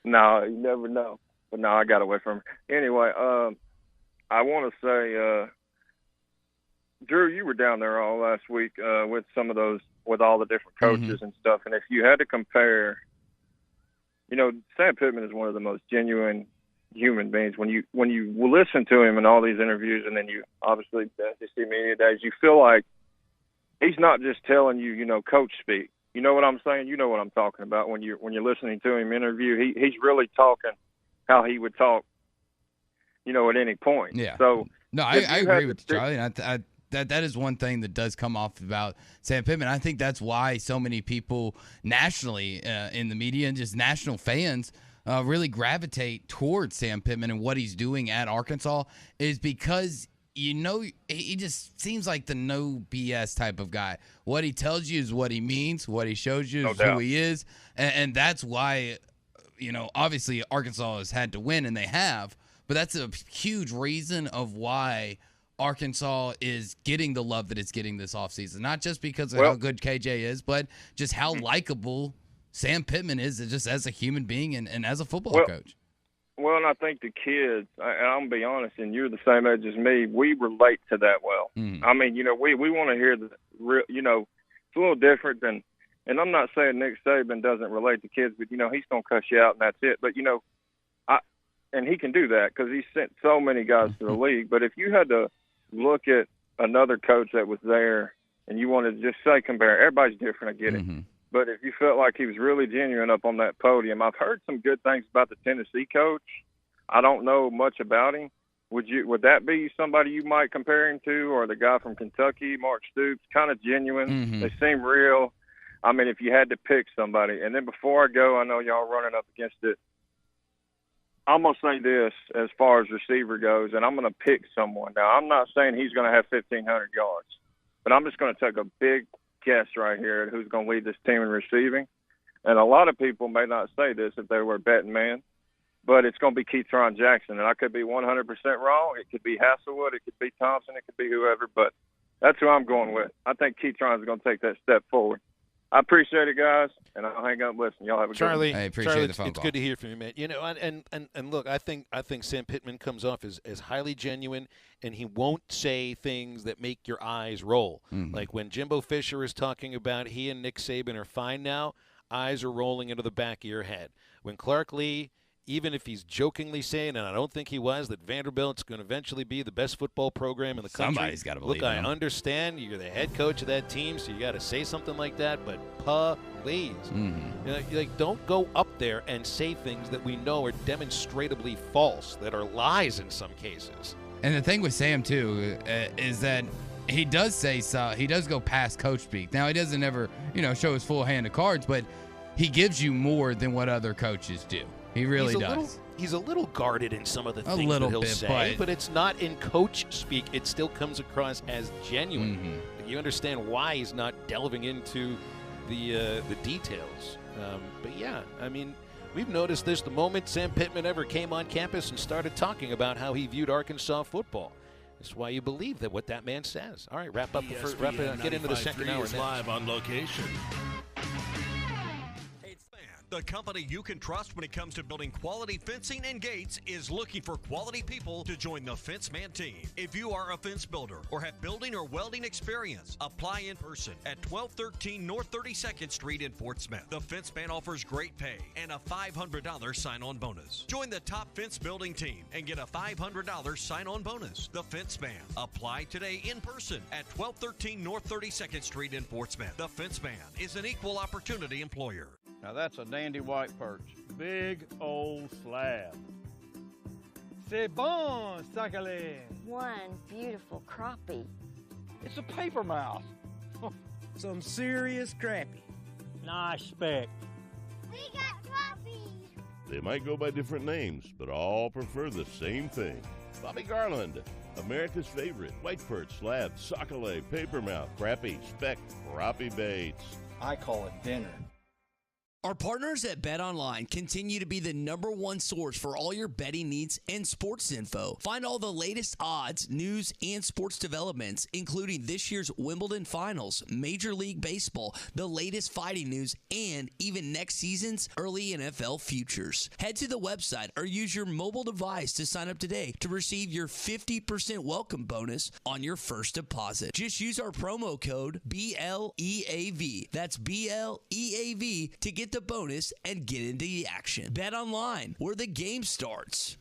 No, you never know. But no, I got away from her. Anyway, I want to say, Drew, you were down there all last week with some of those, with all the different coaches and stuff. And if you had to compare, Sam Pittman is one of the most genuine human beings. When you listen to him in all these interviews, and then you obviously see media days, you feel like he's not just telling you, coach speak. You know what I'm saying? You know what I'm talking about when you're listening to him interview. He's really talking how he would talk, at any point. Yeah. So no, I agree with you, Charlie. And that is one thing that does come off about Sam Pittman. I think that's why so many people nationally in the media and just national fans really gravitate towards Sam Pittman and what he's doing at Arkansas is because he just seems like the no BS type of guy. What he tells you is what he means. What he shows you is who he is. And that's why, obviously Arkansas has had to win, and they have. But that's a huge reason of why Arkansas is getting the love that it's getting this offseason. Not just because of how good KJ is, but just how likable Sam Pittman is just as a human being and as a football coach. Well, and I think the kids, and I'm going to be honest, and you're the same age as me, we relate to that well. I mean, we want to hear the real, it's a little different than, and I'm not saying Nick Saban doesn't relate to kids, but, he's going to cuss you out and that's it. But, and he can do that because he sent so many guys to the league. But if you had to look at another coach that was there and you wanted to just say compare, everybody's different, I get it. But if you felt like he was really genuine up on that podium, I've heard some good things about the Tennessee coach. I don't know much about him. Would that be somebody you might compare him to, or the guy from Kentucky, Mark Stoops? Kind of genuine. They seem real. I mean, if you had to pick somebody. And then before I go, I know y'all running up against it. I'm going to say this as far as receiver goes, and I'm going to pick someone. Now, I'm not saying he's going to have 1,500 yards, but I'm just going to take a big guess right here at who's going to lead this team in receiving. And a lot of people may not say this if they were a betting man, but it's going to be Keytron Jackson. And I could be 100% wrong. It could be Hasselwood. It could be Thompson. It could be whoever, but that's who I'm going with. I think Keytron's going to take that step forward. I appreciate it, guys, and I'll hang up and listen. Y'all have a Charlie, good one. I appreciate Charlie, the phone it's call. good to hear from you, man. And look, I think Sam Pittman comes off as highly genuine, and he won't say things that make your eyes roll. Like when Jimbo Fisher is talking about he and Nick Saban are fine now, eyes are rolling into the back of your head. When Clark Lee, even if he's jokingly saying, and I don't think he was, that Vanderbilt's going to eventually be the best football program in the country. Somebody's got to believe Look, I him. understand you're the head coach of that team, so you got to say something like that, but please. Don't go up there and say things that we know are demonstrably false, that are lies in some cases. And the thing with Sam, too, is that he does say he does go past coach speak. Now, he doesn't ever, show his full hand of cards, but he gives you more than what other coaches do. He really does. He's a little guarded in some of the things little that he'll bit, say, but it's not in coach speak. It still comes across as genuine. You understand why he's not delving into the details. But yeah, I mean, we've noticed this the moment Sam Pittman ever came on campus and started talking about how he viewed Arkansas football. That's why you believe that what that man says. All right, wrap up the first. Get into the second hour. Is live on location. The company you can trust when it comes to building quality fencing and gates is looking for quality people to join the Fenceman team. If you are a fence builder or have building or welding experience, apply in person at 1213 North 32nd Street in Fort Smith. The Fenceman offers great pay and a $500 sign-on bonus. Join the top fence building team and get a $500 sign-on bonus. The Fenceman. Apply today in person at 1213 North 32nd Street in Fort Smith. The Fenceman is an equal opportunity employer. Now that's a dandy white perch. Big old slab. C'est bon, sacalé. One beautiful crappie. It's a paper mouse. Some serious crappie. Nice speck. We got crappies. They might go by different names, but all prefer the same thing. Bobby Garland, America's favorite. White perch, slab, sockeye, papermouth, crappie, speck, crappie baits. I call it dinner. Our partners at BetOnline continue to be the #1 source for all your betting needs and sports info. Find all the latest odds, news, and sports developments, including this year's Wimbledon Finals, Major League Baseball, the latest fighting news, and even next season's early NFL futures. Head to the website or use your mobile device to sign up today to receive your 50% welcome bonus on your first deposit. Just use our promo code BLEAV. That's BLEAV to get the bonus and get into the action. Bet online, where the game starts.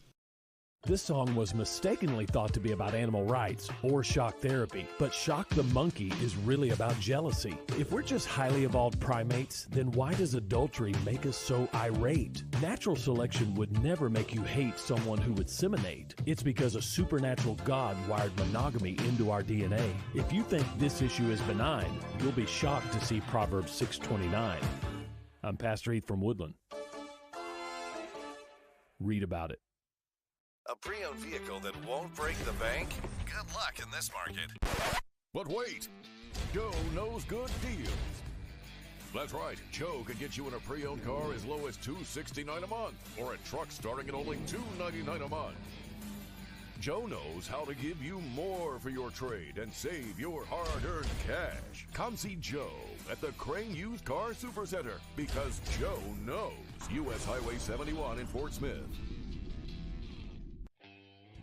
This song was mistakenly thought to be about animal rights or shock therapy, but Shock the Monkey is really about jealousy. If we're just highly evolved primates, then why does adultery make us so irate? Natural selection would never make you hate someone who would seminate. It's because a supernatural God wired monogamy into our DNA. If you think this issue is benign, you'll be shocked to see Proverbs 6:29. I'm Pastor Heath from Woodland. Read about it. A pre-owned vehicle that won't break the bank? Good luck in this market. But wait, Joe knows good deals. That's right, Joe can get you in a pre-owned car as low as $269 a month, or a truck starting at only $299 a month. Joe knows how to give you more for your trade and save your hard-earned cash. Come see Joe at the Crane Used Car Supercenter, because Joe knows. U.S. Highway 71 in Fort Smith.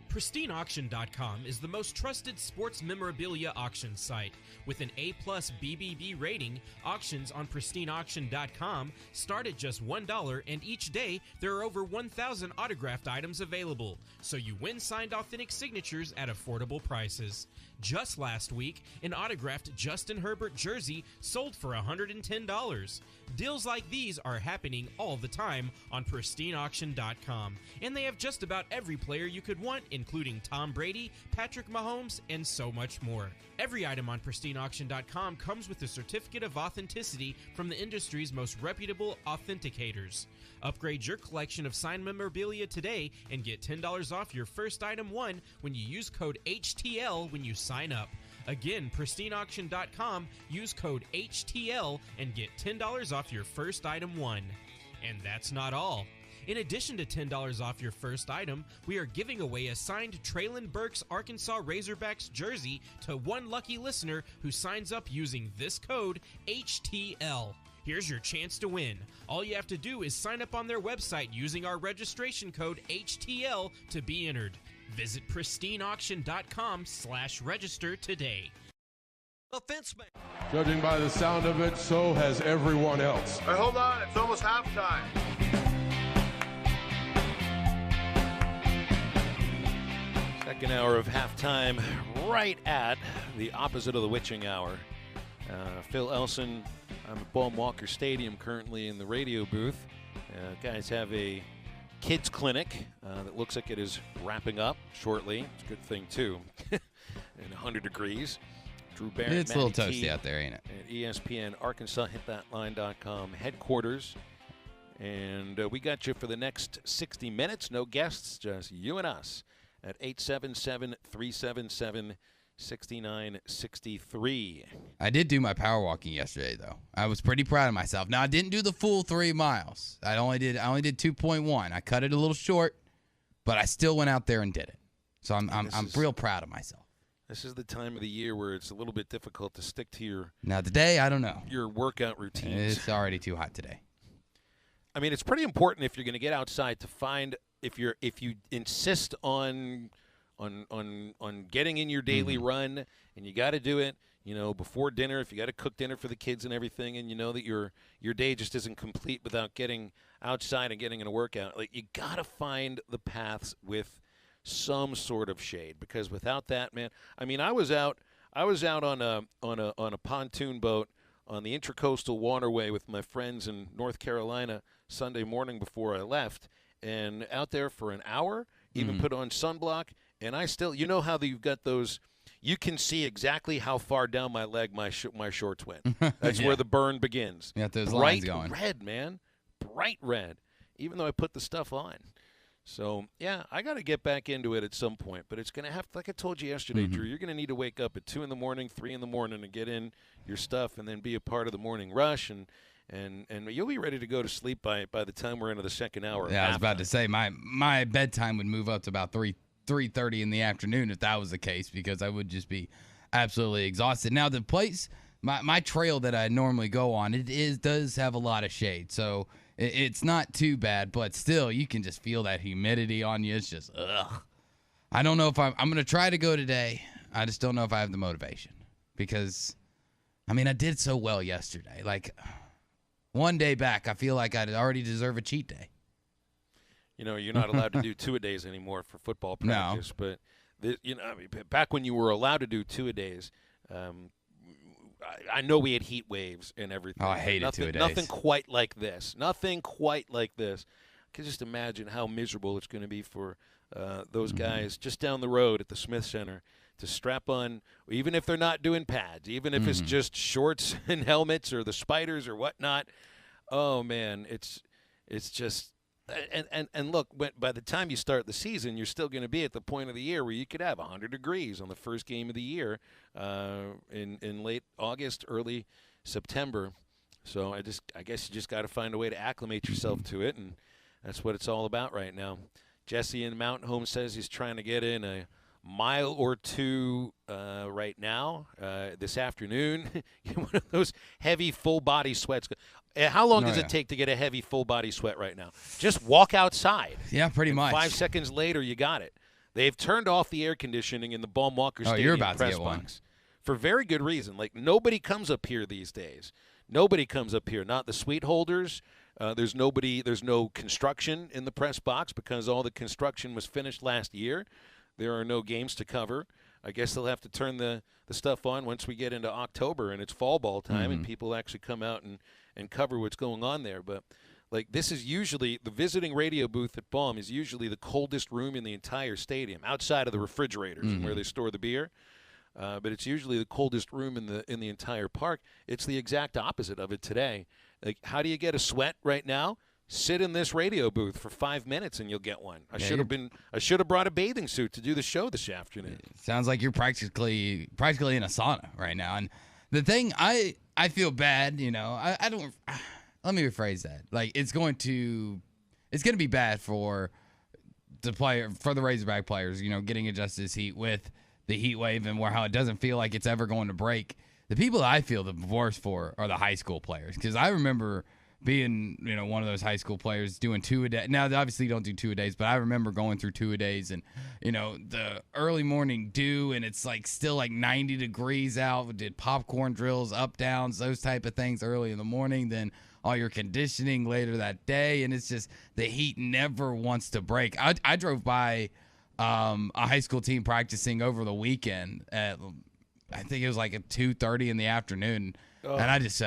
PristineAuction.com is the most trusted sports memorabilia auction site. With an A+ BBB rating, auctions on PristineAuction.com start at just $1, and each day there are over 1,000 autographed items available, so you win signed authentic signatures at affordable prices. Just last week, an autographed Justin Herbert jersey sold for $110. Deals like these are happening all the time on PristineAuction.com, and they have just about every player you could want, including Tom Brady, Patrick Mahomes, and so much more. Every item on PristineAuction.com comes with a certificate of authenticity from the industry's most reputable authenticators. Upgrade your collection of signed memorabilia today and get $10 off your first item one when you use code HTL when you sign up. Again, PristineAuction.com, use code HTL and get $10 off your first item one. And that's not all. In addition to $10 off your first item, we are giving away a signed Traylon Burks Arkansas Razorbacks jersey to one lucky listener who signs up using this code HTL. Here's your chance to win. All you have to do is sign up on their website using our registration code HTL to be entered. Visit PristineAuction.com/register today. The fence man. Judging by the sound of it, so has everyone else. Hey, hold on, it's almost halftime. Second hour of halftime, right at the opposite of the witching hour. Phil Elson, I'm at Ball Walker Stadium currently in the radio booth. Guys have a kids clinic that looks like it is wrapping up shortly. It's a good thing, too. In 100 degrees. Drew Barrett, it's a little toasty out there, ain't it? At ESPN Arkansas, hitthatline.com headquarters. And we got you for the next 60 minutes. No guests, just you and us at 877-377-6963. I did do my power walking yesterday, though. I was pretty proud of myself. Now, I didn't do the full 3 miles. I only did 2.1. I cut it a little short, but I still went out there and did it. So I'm real proud of myself. This is the time of the year where it's a little bit difficult to stick to your Now today, I don't know. Your workout routines. It's already too hot today. I mean, it's pretty important if you're going to get outside to find if you insist on getting in your daily run, and you got to do it, before dinner. If you got to cook dinner for the kids and everything, and you know that your day just isn't complete without getting outside and getting in a workout, like you got to find the paths with some sort of shade, because without that, man, I mean, I was out on a pontoon boat on the Intracoastal Waterway with my friends in North Carolina Sunday morning before I left, and out there for an hour, even put on sunblock, and I still, how you've got those, you can see exactly how far down my leg my shorts went. That's where the burn begins. You got those lines going. Bright red, man. Bright red, even though I put the stuff on. So, yeah, I got to get back into it at some point, but it's going to have, like I told you yesterday, Drew, you're going to need to wake up at 2 in the morning, 3 in the morning and get in your stuff and then be a part of the morning rush, and you'll be ready to go to sleep by the time we're into the second hour. Yeah, I was about to say my bedtime would move up to about 3:30 in the afternoon if that was the case, because I would just be absolutely exhausted. Now, the place, my trail that I normally go on, does have a lot of shade, so it's not too bad, but still, you can just feel that humidity on you. It's just, ugh. I don't know if I'm going to try to go today. I just don't know if I have the motivation, because, I mean, I did so well yesterday. Like, one day back, I feel like I'd already deserve a cheat day. You're not allowed to do two-a-days anymore for football practice. No. But back when you were allowed to do two-a-days, I know we had heat waves and everything. Oh, I hated two-a-days. Nothing quite like this. Nothing quite like this. I can just imagine how miserable it's going to be for those guys just down the road at the Smith Center to strap on, even if they're not doing pads, even if it's just shorts and helmets or the spiders or whatnot. Oh man, it's just and look, by the time you start the season, you're still going to be at the point of the year where you could have 100 degrees on the first game of the year in late August, early September. So I guess you just got to find a way to acclimate yourself to it, and that's what it's all about right now. Jesse in Mountain Home says he's trying to get in a mile or two right now, this afternoon. One of those heavy full-body sweats. How long does it take to get a heavy full-body sweat right now? Just walk outside. Yeah, pretty much. 5 seconds later, you got it. They've turned off the air conditioning in the Baum-Walker Stadium you're about press to get one. box for very good reason. Like, nobody comes up here these days. Nobody comes up here. Not the suite holders. There's no construction in the press box because all the construction was finished last year. There are no games to cover. I guess they'll have to turn the stuff on once we get into October and it's fall ball time and people actually come out and cover what's going on there. But, like, this is usually the visiting radio booth at Baum is usually the coldest room in the entire stadium, outside of the refrigerators where they store the beer. But it's usually the coldest room in the entire park. It's the exact opposite of it today. Like, how do you get a sweat right now? Sit in this radio booth for 5 minutes and you'll get one. I should have brought a bathing suit to do the show this afternoon. Sounds like you're practically in a sauna right now. And the thing, I feel bad, I don't. Let me rephrase that. Like, it's going to be bad for the Razorback players, getting adjusted to this heat with the heat wave and how it doesn't feel like it's ever going to break. The people that I feel the worst for are the high school players, because I remember being, one of those high school players doing two-a-day. Now, they obviously don't do two-a-days, but I remember going through two-a-days and, the early morning dew, and it's like still like 90 degrees out. We did popcorn drills, up, downs, those type of things early in the morning. Then all your conditioning later that day, and it's just the heat never wants to break. I drove by a high school team practicing over the weekend at, I think it was like at 2:30 in the afternoon, and I just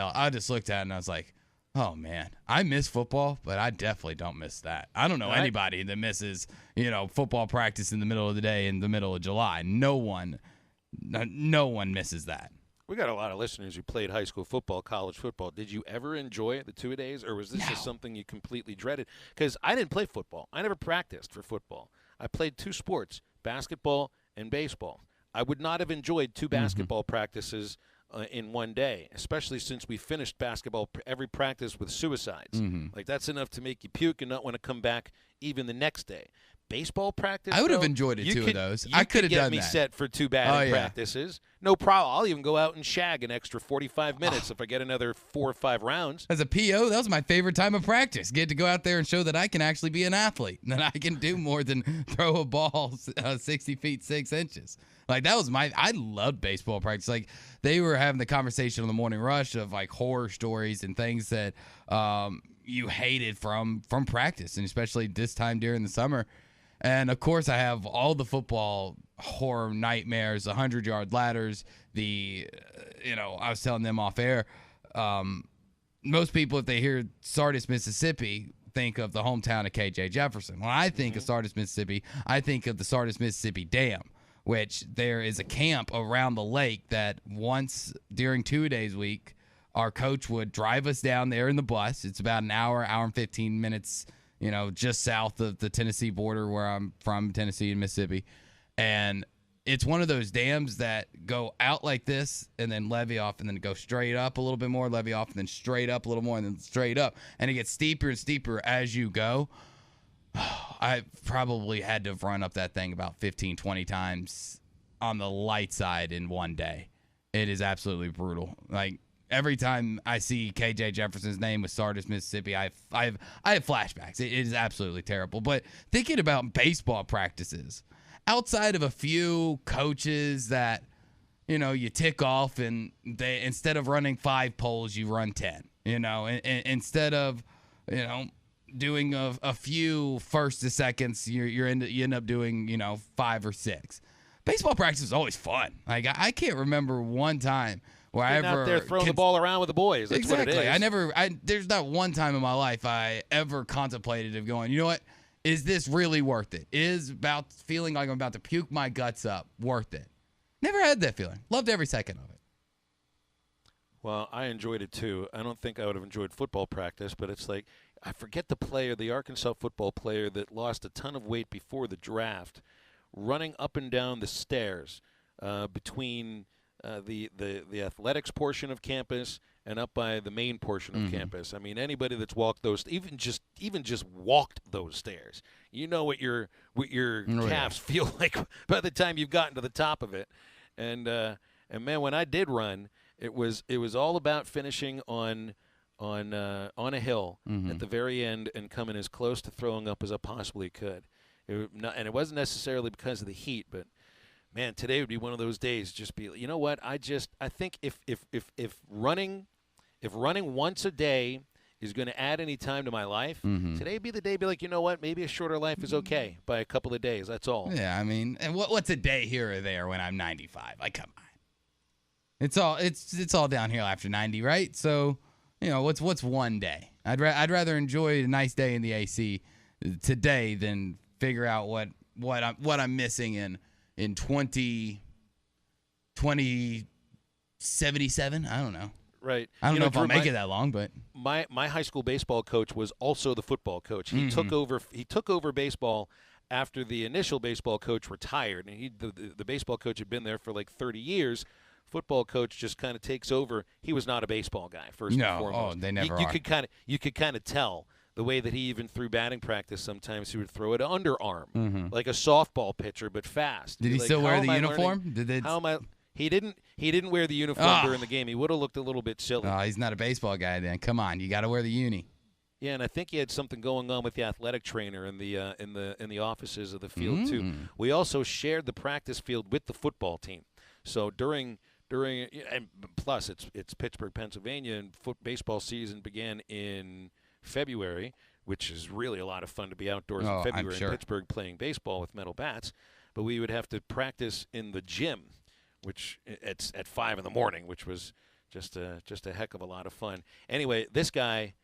looked at it and I was like, oh man, I miss football, but I definitely don't miss that. I don't know anybody that misses, football practice in the middle of the day in the middle of July. No one misses that. We got a lot of listeners who played high school football, college football. Did you ever enjoy the two-a-days, or was this just something you completely dreaded? Because I didn't play football. I never practiced for football. I played two sports, basketball and baseball. I would not have enjoyed two basketball practices in one day, especially since we finished basketball every practice with suicides. Like, that's enough to make you puke and not want to come back even the next day. Baseball practice, I would have enjoyed two of those. I could have done that. Get me set for two batting practices. No problem. I'll even go out and shag an extra 45 minutes if I get another 4 or 5 rounds. As a PO, that was my favorite time of practice. Get to go out there and show that I can actually be an athlete, that I can do more than throw a ball 60 feet 6 inches. Like, that was I loved baseball practice. Like, they were having the conversation on the morning rush of, like, horror stories and things that you hated from practice, and especially this time during the summer. And, of course, I have all the football horror nightmares, 100-yard ladders, I was telling them off air, most people, if they hear Sardis, Mississippi, think of the hometown of K.J. Jefferson. When I think of Sardis, Mississippi, I think of the Sardis, Mississippi Dam, which there is a camp around the lake that once during two-a-days week, our coach would drive us down there in the bus. It's about an hour and 15 minutes, just south of the Tennessee border where I'm from, Tennessee and Mississippi. And it's one of those dams that go out like this and then levee off and then go straight up a little bit more, levee off and then straight up a little more and then straight up. And it gets steeper and steeper as you go. I probably had to have run up that thing about 15, 20 times on the light side in one day. It is absolutely brutal. Like, every time I see K.J. Jefferson's name with Sardis, Mississippi, I have flashbacks. It is absolutely terrible. But thinking about baseball practices, outside of a few coaches that, you tick off and they, instead of running 5 poles, you run 10. Instead of, doing a few first to seconds. You end up doing 5 or 6. Baseball practice is always fun. Like I can't remember one time where I ever out there throwing the ball around with the boys. That's exactly. what it is. There's not one time in my life I ever contemplated of going, you know what? Is this really worth it? Is about feeling like I'm about to puke my guts up worth it? Never had that feeling. Loved every second of it. Well, I enjoyed it too. I don't think I would have enjoyed football practice, but it's like I forget the Arkansas football player that lost a ton of weight before the draft, running up and down the stairs between the athletics portion of campus and up by the main portion of campus. I mean, anybody that's walked those, even just walked those stairs, you know what your calves feel like by the time you've gotten to the top of it. And man, when I did run, it was all about finishing on a hill at the very end and coming as close to throwing up as I possibly could. And it wasn't necessarily because of the heat, but man, today would be one of those days. Just be, you know what? I think if running once a day is going to add any time to my life, today would be the day. Be like, you know what? Maybe a shorter life is okay by a couple of days. That's all. Yeah, I mean, and what's a day here or there when I'm 95? Like, come on. It's all downhill after 90, right? So, what's one day? I'd rather enjoy a nice day in the AC today than figure out what I'm missing in 2077. I don't know. Right. I don't know if I'll make it that long, but my high school baseball coach was also the football coach. He took over baseball after the initial baseball coach retired, and the baseball coach had been there for like 30 years. Football coach just kind of takes over. He was not a baseball guy, first and foremost. Oh, they never are. You could kind of tell the way that he even through batting practice. Sometimes he would throw it underarm, like a softball pitcher, but fast. Did he still wear the uniform? He didn't wear the uniform during the game. He would have looked a little bit silly. Oh, he's not a baseball guy then. Come on, you got to wear the uni. Yeah, and I think he had something going on with the athletic trainer in the offices of the field too. We also shared the practice field with the football team. So during and plus it's Pittsburgh, Pennsylvania, and baseball season began in February, which is really a lot of fun to be outdoors in February in Pittsburgh playing baseball with metal bats. But we would have to practice in the gym, which it's at 5 in the morning, which was just a heck of a lot of fun. Anyway, this guy,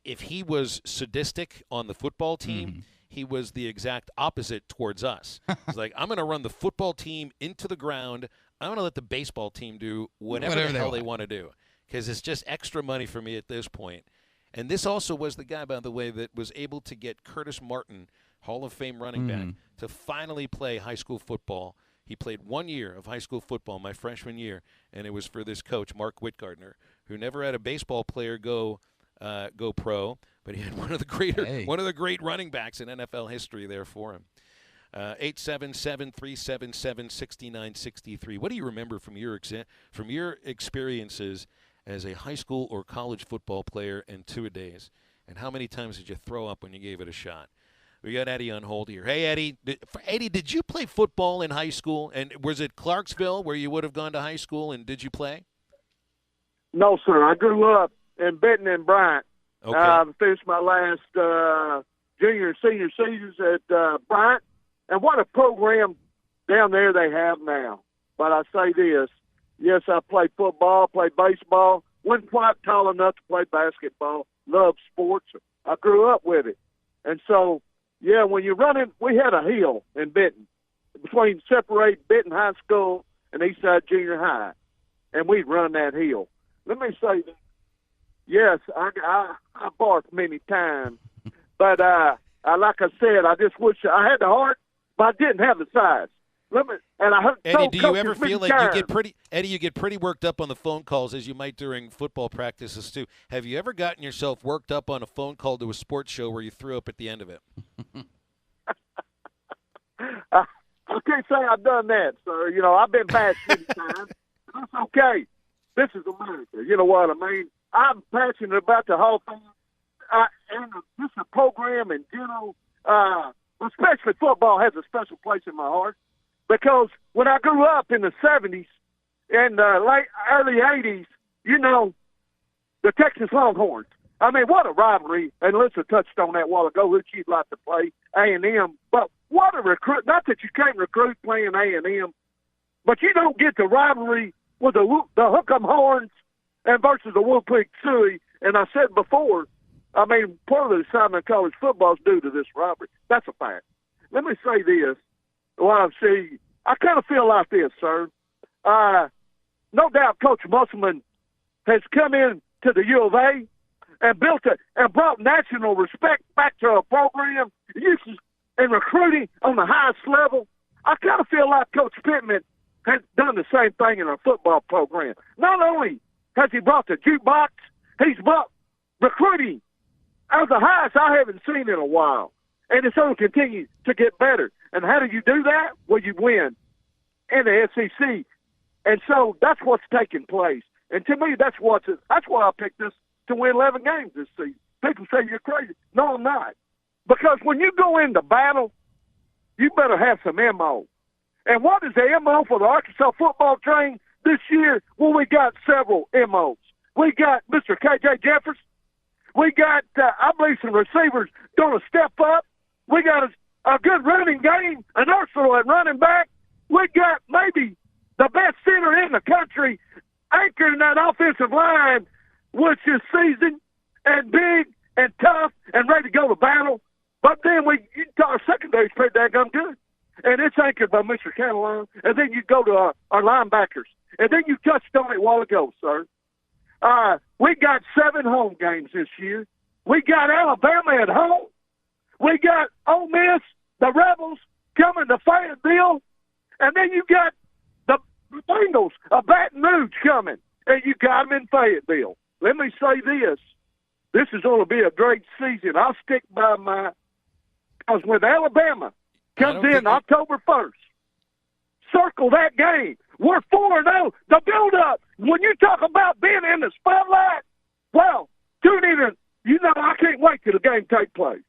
if he was sadistic on the football team, he was the exact opposite towards us. He's like, I'm going to run the football team into the ground. I'm going to let the baseball team do whatever the hell they want to do, because it's just extra money for me at this point. And this also was the guy, by the way, that was able to get Curtis Martin, Hall of Fame running back, to finally play high school football. He played 1 year of high school football my freshman year, and it was for this coach, Mark Whitgardner, who never had a baseball player go pro, but he had one of the great running backs in NFL history there for him. 877-377-6963. What do you remember from your experiences as a high school or college football player in two-a-days? And how many times did you throw up when you gave it a shot? We got Eddie on hold here. Hey, Eddie. Eddie, did you play football in high school? And was it Clarksville where you would have gone to high school, and did you play? No, sir. I grew up in Benton and Bryant. Okay. I finished my last junior and senior seasons at Bryant. And what a program down there they have now. But I say this, yes, I played football, played baseball, wasn't quite tall enough to play basketball, loved sports. I grew up with it. And so, yeah, when you're running, we had a hill in Benton, separate Benton High School and Eastside Junior High, and we'd run that hill. Let me say that, yes, I barked many times, but like I said, I just wish I had the heart, but I didn't have the size. Eddie, do you ever feel like you get pretty worked up on the phone calls, as you might during football practices too? Have you ever gotten yourself worked up on a phone call to a sports show where you threw up at the end of it? I can't say I've done that, sir. You know, I've been bashed many times. That's okay. This is America. You know what I mean? I'm passionate about the whole thing, and just the program in general. Especially football has a special place in my heart. Because when I grew up in the 70s and early 80s, you know, the Texas Longhorns. I mean, what a rivalry. And Alyssa touched on that a while ago, who she'd like to play, A&M. But what a recruit. Not that you can't recruit playing A&M, but you don't get the rivalry with the Hook'em Horns and versus the Woolpig Suey. And I said before, I mean, part of the assignment of college football is due to this rivalry. That's a fact. Let me say this. Well, I kind of feel like this, sir. No doubt Coach Musselman has come in to the U of A and built it and brought national respect back to a program and recruiting on the highest level. I kind of feel like Coach Pittman has done the same thing in our football program. Not only has he brought the jukebox, he's brought recruiting at the highest I haven't seen in a while. And it's going to continue to get better. And how do you do that? Well, you win in the SEC. And so that's what's taking place. And to me, that's why I picked this to win 11 games this season. People say you're crazy. No, I'm not. Because when you go into battle, you better have some MO. And what is the MO for the Arkansas football train this year? Well, we got several MOs. We got Mr. K.J. Jefferson. We got, I believe, some receivers going to step up. We got a good running game, an arsenal at running back. We got maybe the best center in the country anchoring that offensive line, which is seasoned and big and tough and ready to go to battle. But then our secondary is pretty daggone good. And it's anchored by Mr. Catalan. And then you go to our linebackers. And then you touched on it a while ago, sir. We got 7 home games this year. We got Alabama at home. We got Ole Miss, the Rebels, coming to Fayetteville. And then you got the Bengals of Baton Rouge coming. And you got them in Fayetteville. Let me say this. This is going to be a great season. I'll stick by because when Alabama comes in October 1st, circle that game. We're 4-0. The build-up, when you talk about being in the spotlight, well, tune in and, I can't wait till the game takes place.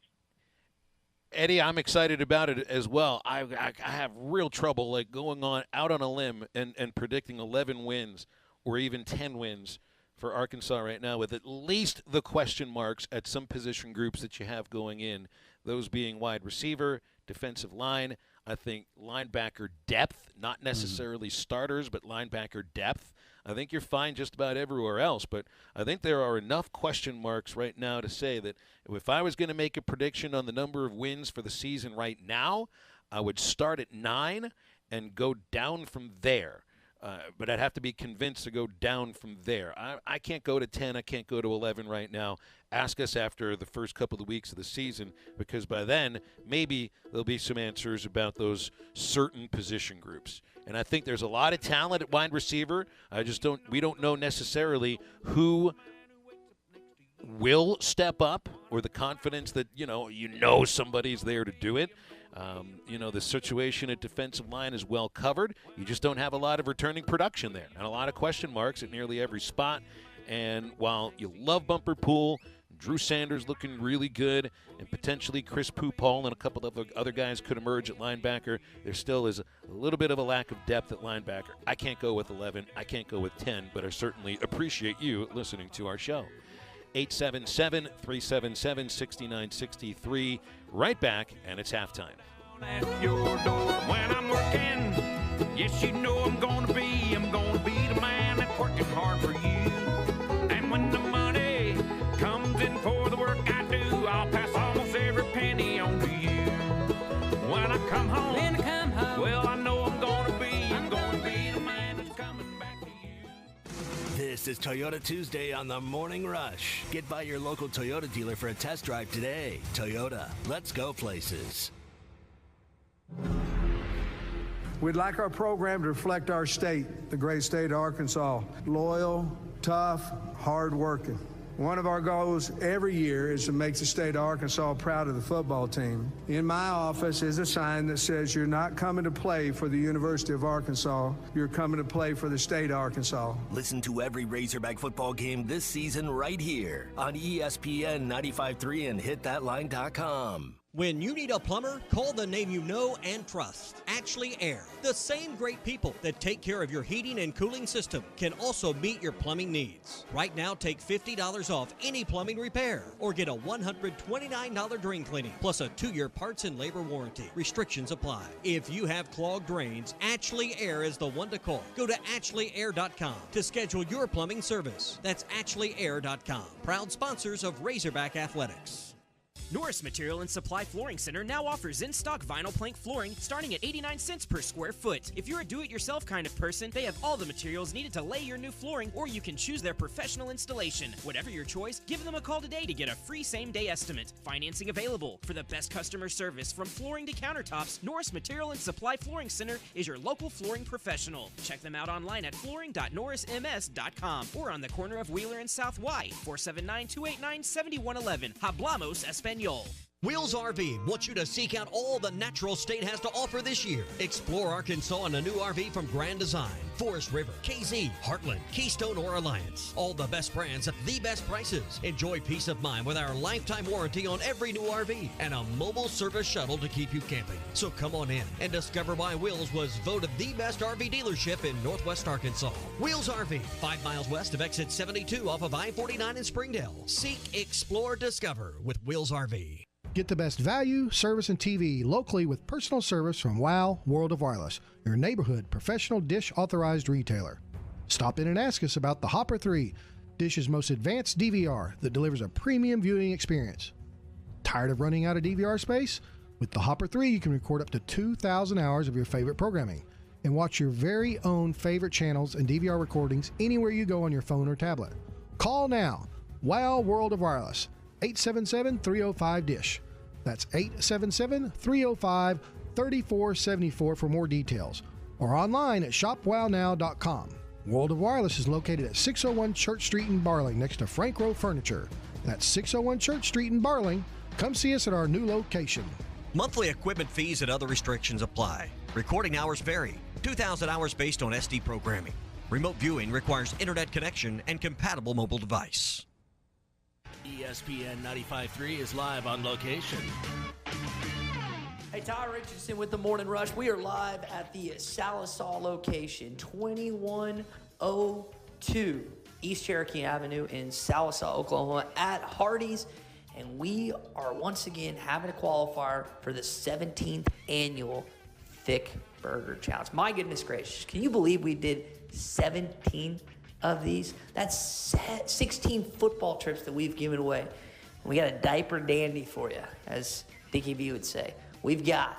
Eddie, I'm excited about it as well. I have real trouble going out on a limb and predicting 11 wins or even 10 wins for Arkansas right now, with at least the question marks at some position groups that you have going in, those being wide receiver, defensive line, I think linebacker depth, not necessarily starters, but linebacker depth. I think you're fine just about everywhere else, but I think there are enough question marks right now to say that if I was going to make a prediction on the number of wins for the season right now, I would start at 9 and go down from there. But I'd have to be convinced to go down from there. I can't go to 10. I can't go to 11 right now. Ask us after the first couple of weeks of the season, because by then maybe there'll be some answers about those certain position groups. And I think there's a lot of talent at wide receiver. We don't know necessarily who will step up, or the confidence that somebody's there to do it. The situation at defensive line is well covered. You just don't have a lot of returning production there, and a lot of question marks at nearly every spot. And while you love Bumper Pool, Drew Sanders looking really good, and potentially Chris Poopaul and a couple of other guys could emerge at linebacker, there still is a little bit of a lack of depth at linebacker. I can't go with 11. I can't go with 10, but I certainly appreciate you listening to our show. 877-377-6963. Right back, and it's halftime. At your door when I'm working. Yes, I'm gonna be the man that's working hard for you. And when the money comes in for the work I do, I'll pass almost every penny on to you. When I come home, well, I know I'm gonna be the man that's coming back to you. This is Toyota Tuesday on the Morning Rush. Get by your local Toyota dealer for a test drive today. Toyota, let's go places. We'd like our program to reflect our state, the great state of Arkansas. Loyal, tough, hard-working. One of our goals every year is to make the state of Arkansas proud of the football team. In my office is a sign that says you're not coming to play for the University of Arkansas, you're coming to play for the state of Arkansas. Listen to every Razorback football game this season right here on ESPN 95.3 and hitthatline.com. When you need a plumber, call the name you know and trust. Ashley Air. The same great people that take care of your heating and cooling system can also meet your plumbing needs. Right now, take $50 off any plumbing repair or get a $129 drain cleaning plus a 2-year parts and labor warranty. Restrictions apply. If you have clogged drains, Ashley Air is the one to call. Go to ashley.air.com to schedule your plumbing service. That's ashley.air.com. Proud sponsors of Razorback Athletics. Norris Material and Supply Flooring Center now offers in-stock vinyl plank flooring starting at 89 cents per square foot. If you're a do-it-yourself kind of person, they have all the materials needed to lay your new flooring, or you can choose their professional installation. Whatever your choice, give them a call today to get a free same-day estimate. Financing available. For the best customer service from flooring to countertops, Norris Material and Supply Flooring Center is your local flooring professional. Check them out online at flooring.norrisms.com or on the corner of Wheeler and South Y, 479-289-7111. Hablamos Espanol. Wheels RV wants you to seek out all the natural state has to offer this year. Explore Arkansas in a new RV from Grand Design, Forest River, KZ, Heartland, Keystone, or Alliance. All the best brands at the best prices. Enjoy peace of mind with our lifetime warranty on every new RV and a mobile service shuttle to keep you camping. So come on in and discover why Wheels was voted the best RV dealership in Northwest Arkansas. Wheels RV, 5 miles west of exit 72 off of I-49 in Springdale. Seek, explore, discover with Wheels RV. Get the best value, service, and TV locally with personal service from WOW World of Wireless, your neighborhood professional Dish authorized retailer. Stop in and ask us about the Hopper 3, Dish's most advanced DVR that delivers a premium viewing experience. Tired of running out of DVR space? With the Hopper 3, you can record up to 2,000 hours of your favorite programming and watch your very own favorite channels and DVR recordings anywhere you go on your phone or tablet. Call now. WOW World of Wireless. 877-305-DISH. That's 877-305-3474 for more details. Or online at shopwownow.com. World of Wireless is located at 601 Church Street in Barling next to Frank Rowe Furniture. That's 601 Church Street in Barling. Come see us at our new location. Monthly equipment fees and other restrictions apply. Recording hours vary. 2,000 hours based on SD programming. Remote viewing requires internet connection and compatible mobile device. ESPN 95.3 is live on location. Hey, Tyler Richardson with the Morning Rush. We are live at the Salisaw location, 2102 East Cherokee Avenue in Salisaw, Oklahoma, at Hardee's. And we are once again having a qualifier for the 17th annual Thick Burger Challenge. My goodness gracious, can you believe we did 17 of these? That's 16 football trips that we've given away. We got a diaper dandy for you, as Dickie V would say. We've got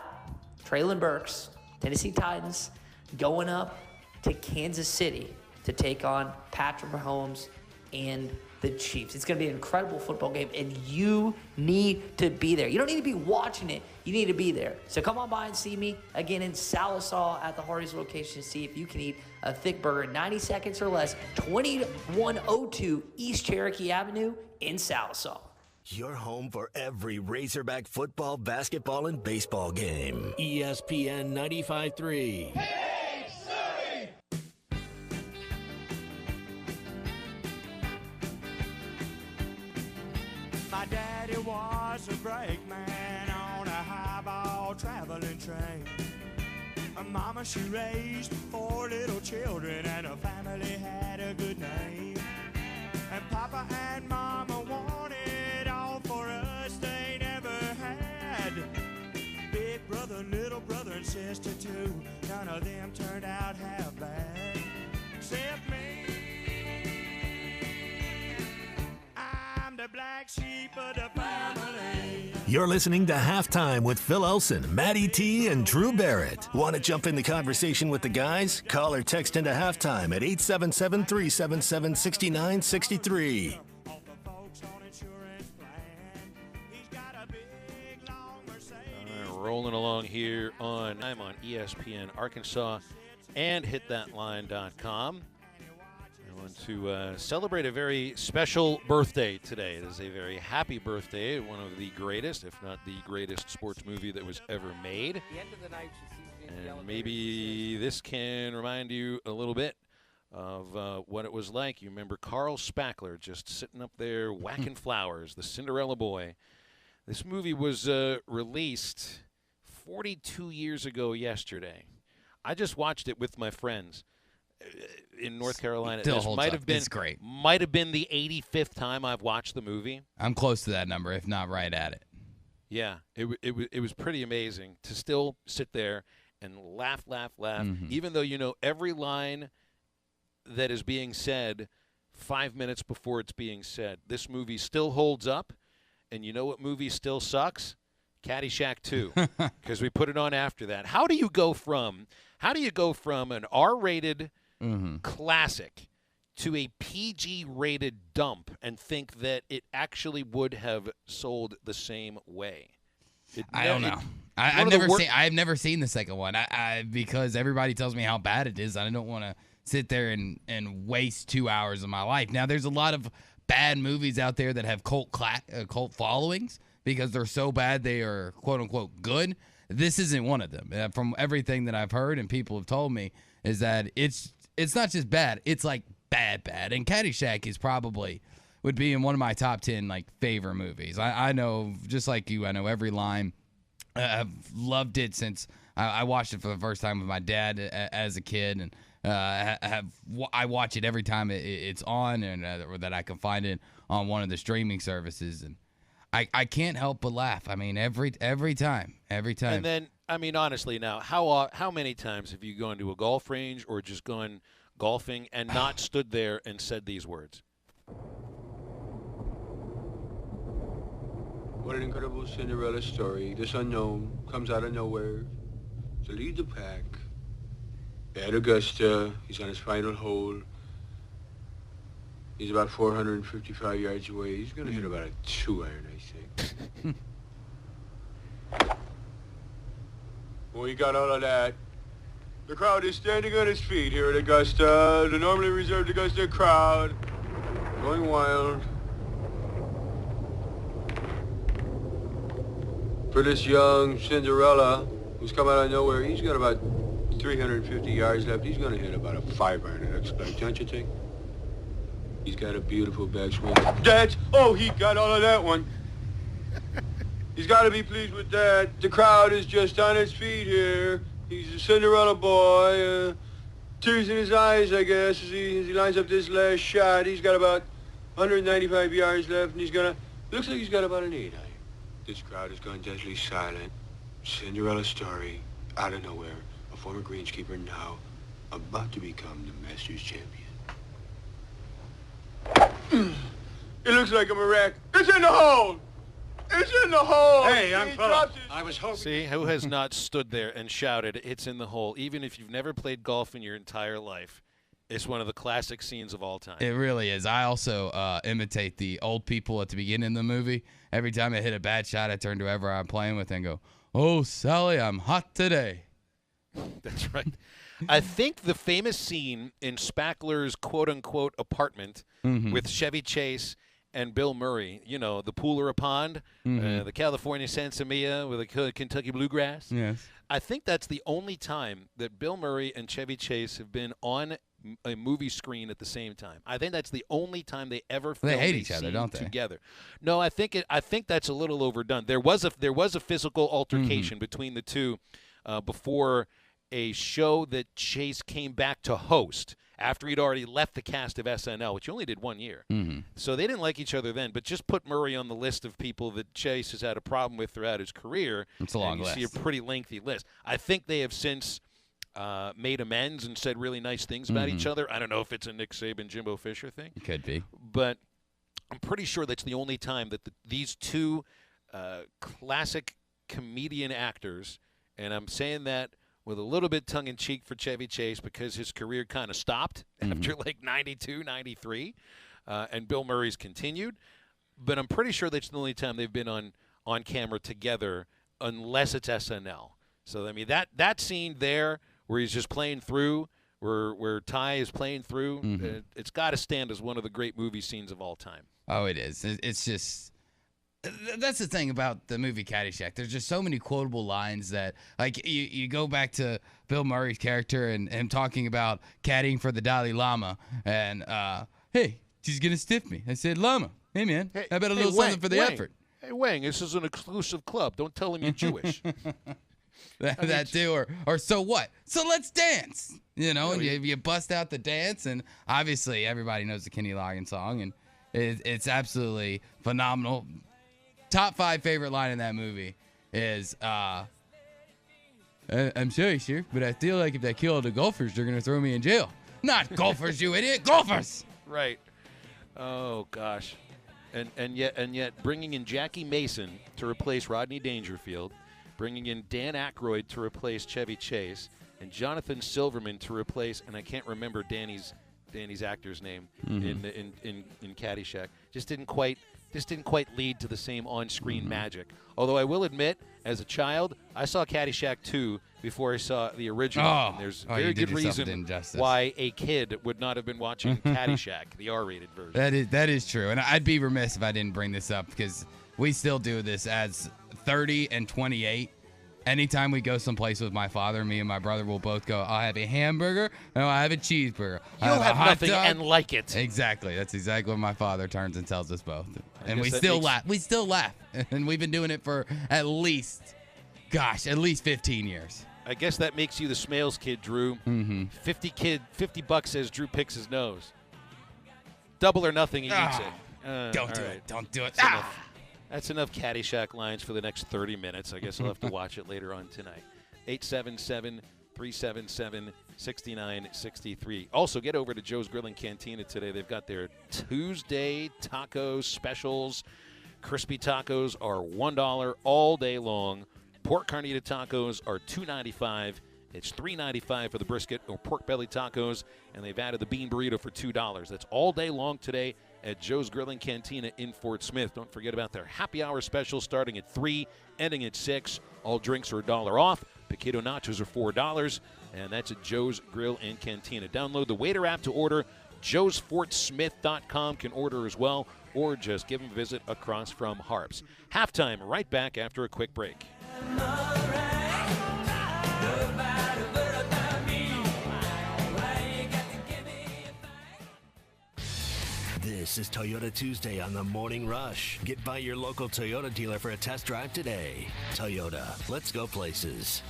Traylon Burks, Tennessee Titans, going up to Kansas City to take on Patrick Mahomes and the Chiefs. It's going to be an incredible football game, and you need to be there. You don't need to be watching it. You need to be there. So come on by and see me again in Salisaw at the Hardee's location to see if you can eat a thick burger in 90 seconds or less. 2102 East Cherokee Avenue in Salisaw. Your home for every Razorback football, basketball, and baseball game. ESPN 95.3. My daddy was a brakeman on a highball traveling train. My mama, she raised 4 little children, and her family had a good name. And Papa and Mama wanted all for us they never had. Big brother, little brother, and sister too, none of them turned out half bad. Except me, I'm the black sheep of the family. You're listening to Halftime with Phil Elson, Matty T, and Drew Barrett. Want to jump in the conversation with the guys? Call or text into Halftime at 877-377-6963. Rolling along here I'm on ESPN Arkansas and hitthatline.com. I want to celebrate a very special birthday today. It is a very happy birthday, one of the greatest, if not the greatest sports movie that was ever made. The end of the night and maybe this can remind you a little bit of what it was like. You remember Carl Spackler just sitting up there whacking flowers, the Cinderella boy. This movie was released 42 years ago yesterday. I just watched it with my friends in North Carolina. Still This holds might up. have been It's great. Might have been the 85th time I've watched the movie. I'm close to that number, if not right at it. Yeah, it was pretty amazing to still sit there and laugh, even though you know every line that is being said 5 minutes before it's being said. This movie still holds up, and you know what movie still sucks? Caddyshack 2, because we put it on after that. How do you go from an R-rated classic to a PG-rated dump and think that it actually would have sold the same way? I don't know. I've never seen the second one. Because everybody tells me how bad it is. I don't want to sit there and waste 2 hours of my life. Now, there's a lot of bad movies out there that have cult followings because they're so bad they are quote unquote good. This isn't one of them. From everything that I've heard and people have told me is that it's not just bad. It's like bad. And Caddyshack is would be in one of my top 10 like favorite movies. I know, just like you, I know every line. I've loved it since I watched it for the first time with my dad as a kid, and I watch it every time it's on, and or that I can find it on one of the streaming services, and I can't help but laugh. I mean, every time. And then, I mean, honestly, now, how many times have you gone to a golf range or just gone golfing and not stood there and said these words? What an incredible Cinderella story. This unknown comes out of nowhere to lead the pack. At Augusta, he's on his final hole. He's about 455 yards away. He's going to hit about a 2-iron, I think. Well, he got all of that. The crowd is standing on its feet here at Augusta. The normally reserved Augusta crowd going wild. For this young Cinderella, who's come out of nowhere, he's got about 350 yards left. He's going to hit about a 5-iron at expect, don't you think? He's got a beautiful backswing. He got all of that one. He's got to be pleased with that. The crowd is just on its feet here. He's a Cinderella boy. Tears in his eyes, I guess, as he lines up this last shot. He's got about 195 yards left, and looks like he's got about an 8-iron. This crowd has gone deadly silent. Cinderella story, out of nowhere. A former greenskeeper now about to become the Masters champion. It looks like a miracle. It's in the hole! It's in the hole! Hey, young fella, I was hoping... See, who has not stood there and shouted, "It's in the hole," even if you've never played golf in your entire life? It's one of the classic scenes of all time. It really is. I also imitate the old people at the beginning of the movie. Every time I hit a bad shot, I turn to whoever I'm playing with and go, "Oh, Sally, I'm hot today." That's right. I think the famous scene in Spackler's quote-unquote apartment with Chevy Chase and Bill Murray, you know, the pool or a pond, the California Sansamia with the Kentucky Bluegrass. Yes. I think that's the only time that Bill Murray and Chevy Chase have been on a movie screen at the same time. I think that's the only time they ever filmed They hate each other, don't they? together. No, I think that's a little overdone. There was a physical altercation between the two before a show that Chase came back to host after he'd already left the cast of SNL, which he only did 1 year. So they didn't like each other then, but just put Murray on the list of people that Chase has had a problem with throughout his career. It's a long list. You see a pretty lengthy list. I think they have since made amends and said really nice things about each other. I don't know if it's a Nick Saban, Jimbo Fisher thing. It could be. But I'm pretty sure that's the only time that these two classic comedian actors, and I'm saying that with a little bit tongue-in-cheek for Chevy Chase because his career kind of stopped after like 92, 93, and Bill Murray's continued. But I'm pretty sure that's the only time they've been on camera together unless it's SNL. So, I mean, that scene there where he's just playing through, where Ty is playing through, it's got to stand as one of the great movie scenes of all time. Oh, it is. It's just – that's the thing about the movie Caddyshack. There's just so many quotable lines that – like you go back to Bill Murray's character and him talking about caddying for the Dalai Lama and, hey, she's going to stiff me. I said, Lama, hey, man, how about a little something for the effort? Hey, Wang, this is an exclusive club. Don't tell him you're Jewish. that too, or so what? So let's dance, and you bust out the dance, and obviously everybody knows the Kenny Loggins song, and it's absolutely phenomenal. Top 5 favorite line in that movie is, I'm sorry, sir, but I feel like if they kill the golfers, they're going to throw me in jail. Not golfers, you idiot, golfers. Right. Oh, gosh. And yet bringing in Jackie Mason to replace Rodney Dangerfield, bringing in Dan Aykroyd to replace Chevy Chase, and Jonathan Silverman to replace, and I can't remember Danny's actor's name in Caddyshack. Just didn't quite lead to the same on-screen magic. Although I will admit, as a child, I saw Caddyshack 2 before I saw the original. And there's very good reason why a kid would not have been watching Caddyshack, the R-rated version. That is true. And I'd be remiss if I didn't bring this up because we still do this as 30 and 28. Anytime we go someplace with my father, me and my brother will both go, I'll have a hamburger and I'll have a cheeseburger. You'll have nothing and like it. Exactly. That's exactly what my father turns and tells us both. And we still laugh. We still laugh. And we've been doing it for at least 15 years. I guess that makes you the Smales kid, Drew. Mm-hmm. $50 says Drew picks his nose. Double or nothing, he eats it. Don't do it. Don't do it. That's enough Caddyshack lines for the next 30 minutes. I guess I'll have to watch it later on tonight. 877-377-6963. Also, get over to Joe's Grill and Cantina today. They've got their Tuesday taco specials. Crispy tacos are $1 all day long. Pork carnita tacos are $2.95. It's $3.95 for the brisket or pork belly tacos, and they've added the bean burrito for $2. That's all day long today at Joe's Grill and Cantina in Fort Smith. Don't forget about their happy hour special starting at 3, ending at 6. All drinks are $1 off. Potato nachos are $4, and that's at Joe's Grill and Cantina. Download the Waiter app to order. Joe'sFortSmith.com can order as well, or just give them a visit across from Harps. Halftime right back after a quick break. This is Toyota Tuesday on the Morning Rush. Get by your local Toyota dealer for a test drive today. Toyota, let's go places.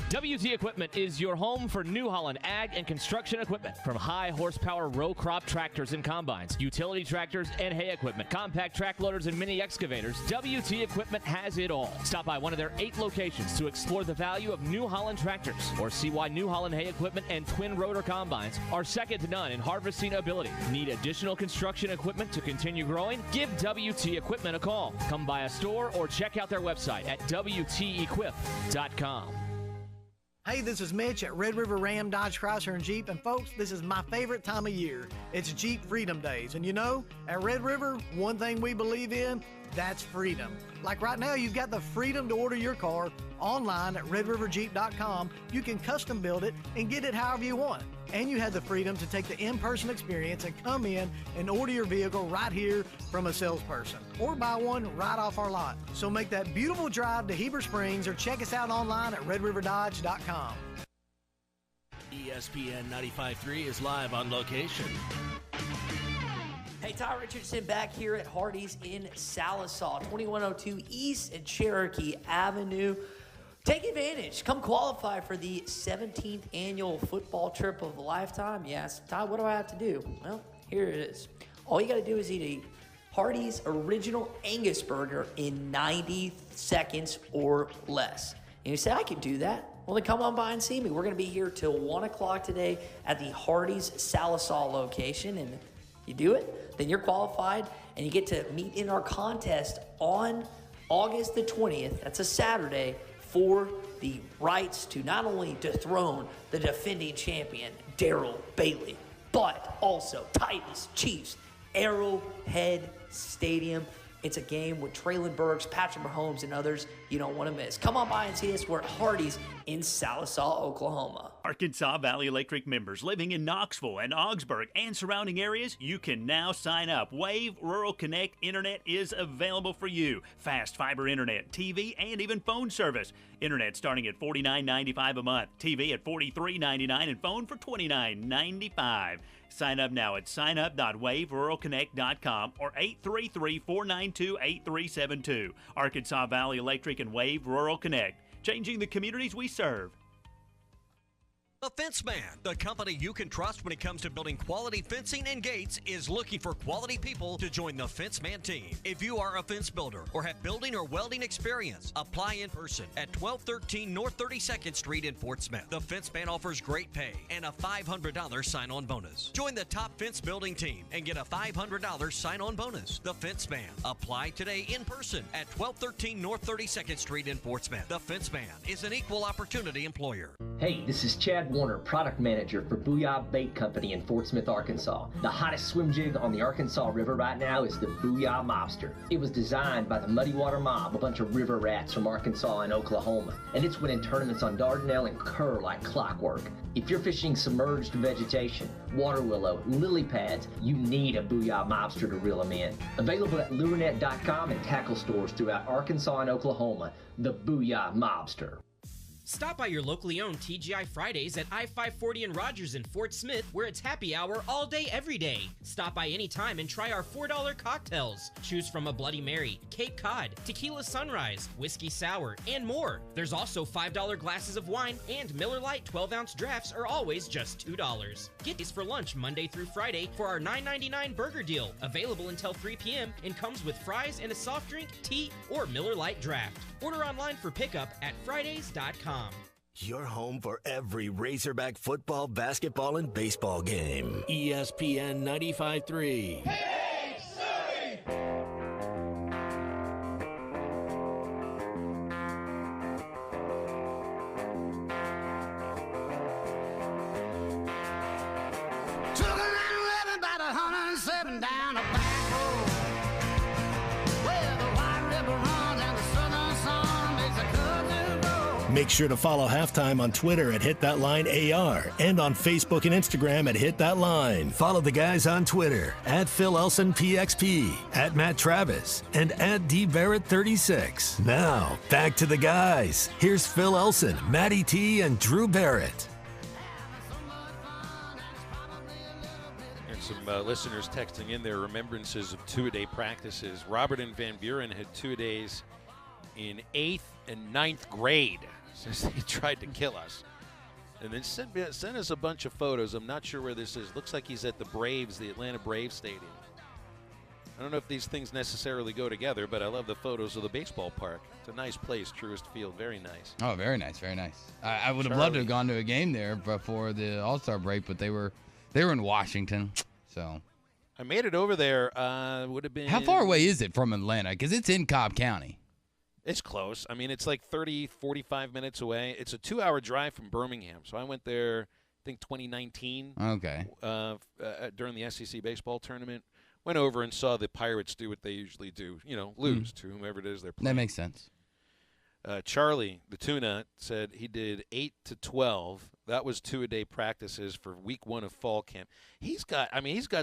WT Equipment is your home for New Holland ag and construction equipment. From high horsepower row crop tractors and combines, utility tractors and hay equipment, compact track loaders and mini excavators, WT Equipment has it all. Stop by one of their 8 locations to explore the value of New Holland tractors or see why New Holland hay equipment and twin rotor combines are second to none in harvesting ability. Need additional construction equipment to continue growing? Give WT Equipment a call. Come by a store or check out their website at WTEquip.com. Hey, this is Mitch at Red River Ram, Dodge, Chrysler, and Jeep. And folks, this is my favorite time of year. It's Jeep Freedom Days. And at Red River, one thing we believe in, that's freedom. Like right now, you've got the freedom to order your car online at redriverjeep.com. You can custom build it and get it however you want. And you have the freedom to take the in-person experience and come in and order your vehicle right here from a salesperson or buy one right off our lot. So make that beautiful drive to Heber Springs or check us out online at redriverdodge.com. ESPN 95.3 is live on location. Hey, Ty Richardson back here at Hardee's in Salisaw, 2102 East and Cherokee Avenue. Take advantage. Come qualify for the 17th annual football trip of a lifetime. Yes, Ty, what do I have to do? Well, here it is. All you got to do is eat a Hardee's Original Angus Burger in 90 seconds or less. And you say, I can do that. Well, then come on by and see me. We're going to be here till 1 o'clock today at the Hardee's Salisaw location. And you do it, then you're qualified, and you get to meet in our contest on August the 20th. That's a Saturday, for the rights to not only dethrone the defending champion, Darrell Bailey, but also Titans, Chiefs, Arrowhead Stadium. It's a game with Traylon Burks, Patrick Mahomes, and others you don't want to miss. Come on by and see us. We're at Hardee's in Salisaw, Oklahoma. Arkansas Valley Electric members living in Knoxville and Augsburg and surrounding areas, you can now sign up. Wave Rural Connect Internet is available for you. Fast fiber internet, TV, and even phone service. Internet starting at $49.95 a month, TV at $43.99, and phone for $29.95. Sign up now at signup.waveruralconnect.com or 833-492-8372. Arkansas Valley Electric and Wave Rural Connect, changing the communities we serve. The Fence Man, the company you can trust when it comes to building quality fencing and gates, is looking for quality people to join the Fence Man team. If you are a fence builder or have building or welding experience, apply in person at 1213 North 32nd Street in Fort Smith. The Fence Man offers great pay and a $500 sign-on bonus. Join the top fence building team and get a $500 sign-on bonus. The Fence Man. Apply today in person at 1213 North 32nd Street in Fort Smith. The Fence Man is an equal opportunity employer. Hey, this is Chad Warner, product manager for Booyah Bait Company in Fort Smith, Arkansas. The hottest swim jig on the Arkansas River right now is the Booyah Mobster. It was designed by the Muddy Water Mob, a bunch of river rats from Arkansas and Oklahoma, and it's winning tournaments on Dardanelle and Kerr like clockwork. If you're fishing submerged vegetation, water willow, lily pads, you need a Booyah Mobster to reel them in. Available at lurenet.com and tackle stores throughout Arkansas and Oklahoma, the Booyah Mobster. Stop by your locally owned TGI Fridays at I-540 and Rogers in Fort Smith, where it's happy hour all day, every day. Stop by anytime and try our $4 cocktails. Choose from a Bloody Mary, Cape Cod, Tequila Sunrise, Whiskey Sour, and more. There's also $5 glasses of wine, and Miller Lite 12-ounce drafts are always just $2. Get these for lunch Monday through Friday for our $9.99 burger deal, available until 3 p.m. and comes with fries and a soft drink, tea, or Miller Lite draft. Order online for pickup at Fridays.com. Your home for every Razorback football, basketball, and baseball game. ESPN 95.3. Make sure to follow Halftime on Twitter at HitThatLineAR and on Facebook and Instagram at HitThatLine. Follow the guys on Twitter at PhilElsonPXP, at Matt Travis, and at DBarrett36. Now, back to the guys. Here's Phil Elson, Matty T, and Drew Barrett. And some listeners texting in their remembrances of two-a-day practices. Robert and Van Buren had two-a-days in 8th and 9th grade. Since they tried to kill us. And then sent us a bunch of photos. I'm not sure where this is. Looks like he's at the Braves, the Atlanta Braves Stadium. I don't know if these things necessarily go together, but I love the photos of the baseball park. It's a nice place, Truist Field. Very nice. Oh, very nice, very nice. I would have loved to have gone to a game there before the All-Star break, but they were in Washington, so. I made it over there. Would have been. How far away is it from Atlanta? Because it's in Cobb County. It's close. I mean, it's like 30, 45 minutes away. It's a 2-hour drive from Birmingham. So I went there, I think, 2019. Okay. During the SEC baseball tournament. Went over and saw the Pirates do what they usually do. You know, lose to whomever it is they're playing. That makes sense. Charlie, the tuna, said he did 8 to 12. That was two-a-day practices for week 1 of fall camp. He's got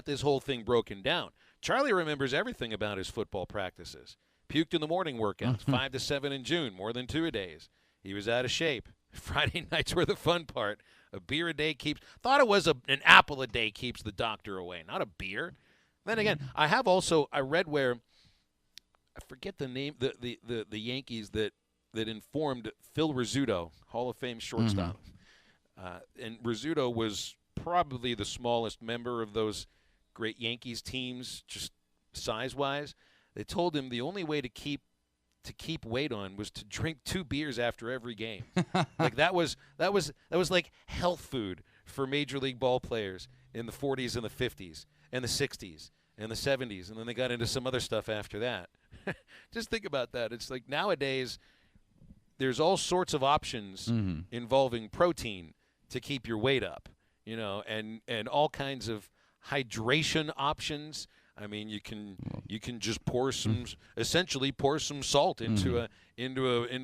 this whole thing broken down. Charlie remembers everything about his football practices. Puked in the morning workouts, 5 to 7 in June, more than two-a-days. He was out of shape. Friday nights were the fun part. A beer a day keeps. Thought it was an apple a day keeps the doctor away, not a beer. Then again, I read where, I forget the name, the Yankees that informed Phil Rizzuto, Hall of Fame shortstop. And Rizzuto was probably the smallest member of those great Yankees teams, just size-wise. They told him the only way to keep weight on was to drink 2 beers after every game. Like that was like health food for Major League ball players in the 40s and the 50s and the 60s and the 70s, and then they got into some other stuff after that. Just think about that. It's like nowadays there's all sorts of options involving protein to keep your weight up, and all kinds of hydration options. I mean, you can just essentially pour some salt into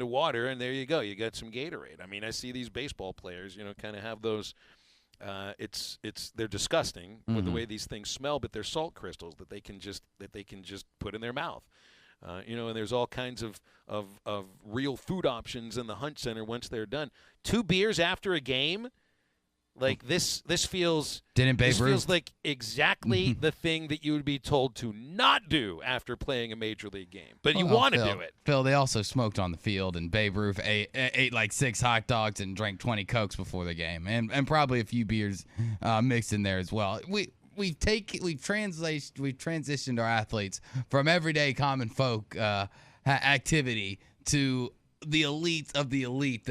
water, and there you go. You got some Gatorade. I mean, I see these baseball players, kind of have those. They're disgusting with the way these things smell, but they're salt crystals that they can just put in their mouth. And there's all kinds of real food options in the Hunt Center once they're done. 2 beers after a game. Like this feels like exactly the thing that you would be told to not do after playing a major league game, but you want to do it. Phil, they also smoked on the field, and Babe Ruth ate like 6 hot dogs and drank 20 Cokes before the game, and probably a few beers mixed in there as well. We've transitioned our athletes from everyday common folk activity to the elite of the elite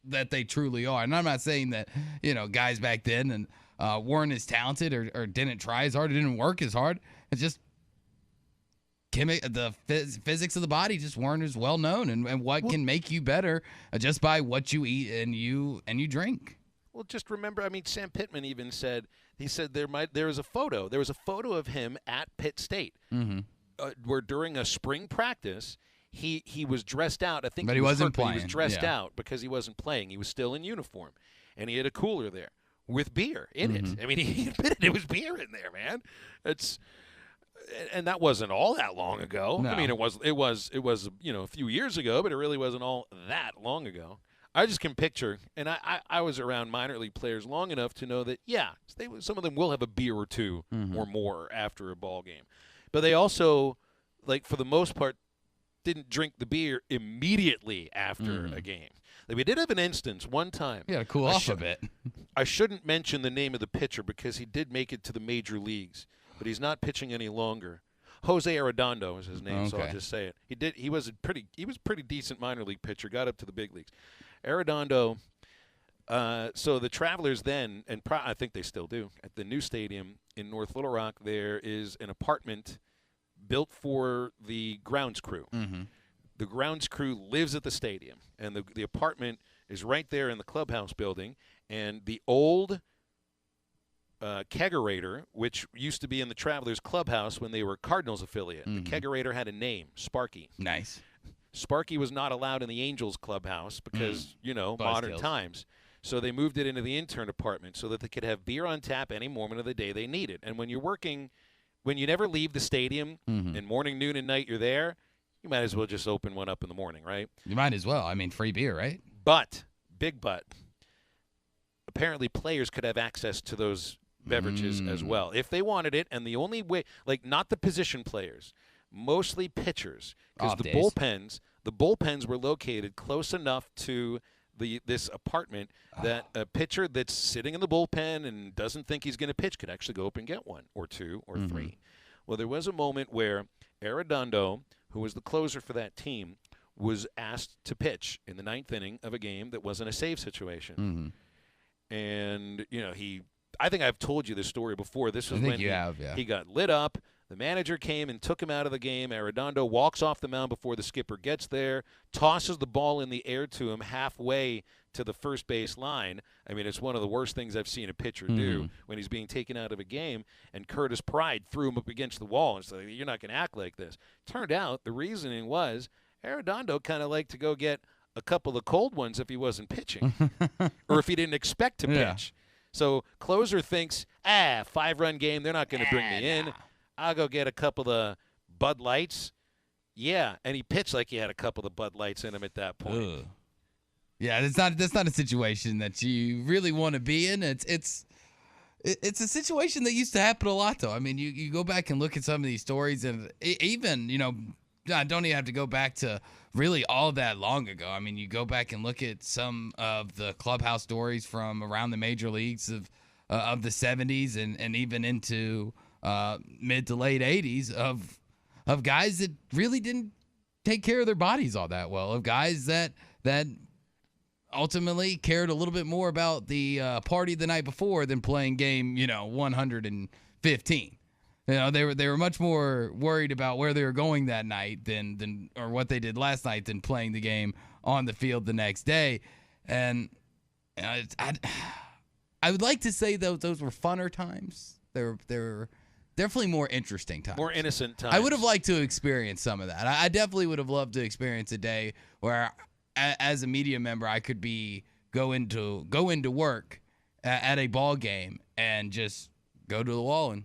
that they truly are. And I'm not saying that, guys back then and weren't as talented or didn't try as hard or didn't work as hard. It's just the physics of the body just weren't as well known, and what can make you better just by what you eat and you drink. Well, just remember, I mean, Sam Pittman even said, there was a photo of him at Pitt State where during a spring practice, He was dressed out. I think but he wasn't playing. He was dressed out because he wasn't playing. He was still in uniform, and he had a cooler there with beer in it. I mean, he admitted there was beer in there, man. And that wasn't all that long ago. No. I mean, it was a few years ago, but it really wasn't all that long ago. I just can picture, and I was around minor league players long enough to know that some of them will have a beer or two or more after a ball game, but they also, like, for the most part, didn't drink the beer immediately after a game. Like, we did have an instance one time. Yeah, to cool off a bit. I shouldn't mention the name of the pitcher because he did make it to the major leagues, but he's not pitching any longer. Jose Arredondo is his name, so I'll just say it. He was a pretty decent minor league pitcher, got up to the big leagues. Arredondo, so the Travelers then, and I think they still do, at the new stadium in North Little Rock, there is an apartment built for the grounds crew. The grounds crew lives at the stadium, and the apartment is right there in the clubhouse building. And the old kegerator, which used to be in the Travelers clubhouse when they were Cardinals affiliate, the kegerator had a name, Sparky. Nice. Sparky was not allowed in the Angels clubhouse because, modern times. So they moved it into the intern apartment so that they could have beer on tap any moment of the day they needed. And when you're working – when you never leave the stadium, and morning, noon, and night you're there, you might as well just open one up in the morning, right? You might as well. I mean, free beer, right? But, big but, apparently players could have access to those beverages as well if they wanted it. And the only way, like, not the position players, mostly pitchers, because the bullpens were located close enough to this apartment that a pitcher that's sitting in the bullpen and doesn't think he's going to pitch could actually go up and get one or two or three. Well, there was a moment where Arredondo, who was the closer for that team, was asked to pitch in the 9th inning of a game that wasn't a save situation. And, I think I've told you this story before. This was when he got lit up. The manager came and took him out of the game. Arredondo walks off the mound before the skipper gets there, tosses the ball in the air to him halfway to the first base line. I mean, it's one of the worst things I've seen a pitcher do when he's being taken out of a game. And Curtis Pride threw him up against the wall and said, "You're not going to act like this." Turned out the reasoning was Arredondo kind of liked to go get a couple of cold ones if he wasn't pitching or if he didn't expect to pitch. So closer thinks, 5-run game, they're not going to bring me in. I'll go get a couple of Bud Lights. Yeah, and he pitched like he had a couple of Bud Lights in him at that point. Yeah, that's not a situation that you really want to be in. It's a situation that used to happen a lot, though. I mean, you go back and look at some of these stories, and even, I don't even have to go back to really all that long ago. I mean, you go back and look at some of the clubhouse stories from around the major leagues of the 70s and even into mid to late 80s of guys that really didn't take care of their bodies all that well, of guys that ultimately cared a little bit more about the party the night before than playing game 115. They were much more worried about where they were going that night than or what they did last night than playing the game on the field the next day. And I would like to say those were funner times. They were definitely more interesting times. More innocent times. I would have liked to experience some of that. I definitely would have loved to experience a day where, as a media member, I could go into work at a ball game and just go to the wall and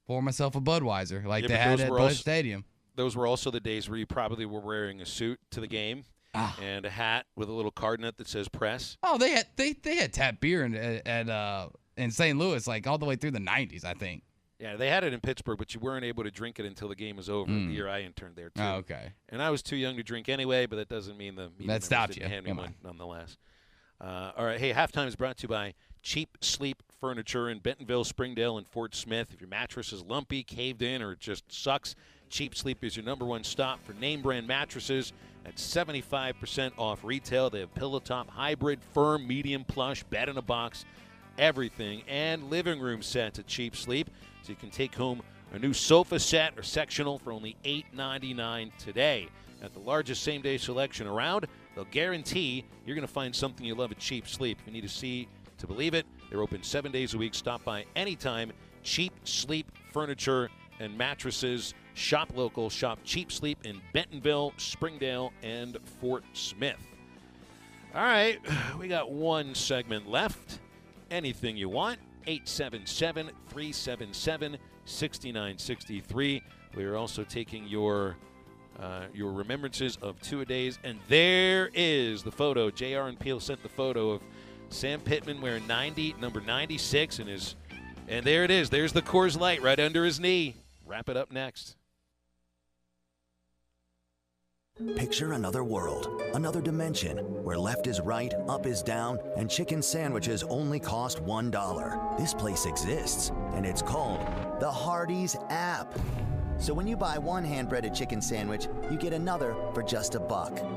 pour myself a Budweiser like they had at Busch Stadium. Those were also the days where you probably were wearing a suit to the game and a hat with a little card in it that says press. Oh, they had tap beer in St. Louis like all the way through the 90s, I think. Yeah, they had it in Pittsburgh, but you weren't able to drink it until the game was over. The year I interned there, too. Oh, okay. And I was too young to drink anyway, but that doesn't mean the media that stopped you. didn't hand me one nonetheless. All right, hey, halftime is brought to you by Cheap Sleep Furniture in Bentonville, Springdale, and Fort Smith. If your mattress is lumpy, caved in, or it just sucks, Cheap Sleep is your #1 stop for name-brand mattresses at 75% off retail. They have pillow top, hybrid, firm, medium, plush, bed-in-a-box, everything, and living room sets at Cheap Sleep. So you can take home a new sofa set or sectional for only $8.99 today. At the largest same-day selection around, they'll guarantee you're going to find something you love at Cheap Sleep. If you need to see to believe it, they're open 7 days a week. Stop by anytime. Cheap Sleep Furniture and Mattresses. Shop local. Shop Cheap Sleep in Bentonville, Springdale, and Fort Smith. All right, we got one segment left. Anything you want. 877-377-6963. We are also taking your remembrances of two-a-days. And there is the photo. JR and Peel sent the photo of Sam Pittman wearing number 96 and there it is. There's the Coors Light right under his knee. Wrap it up next. Picture another world, another dimension, where left is right, up is down, and chicken sandwiches only cost $1. This place exists, and it's called the Hardee's app. So when you buy one hand-breaded chicken sandwich, you get another for just $1.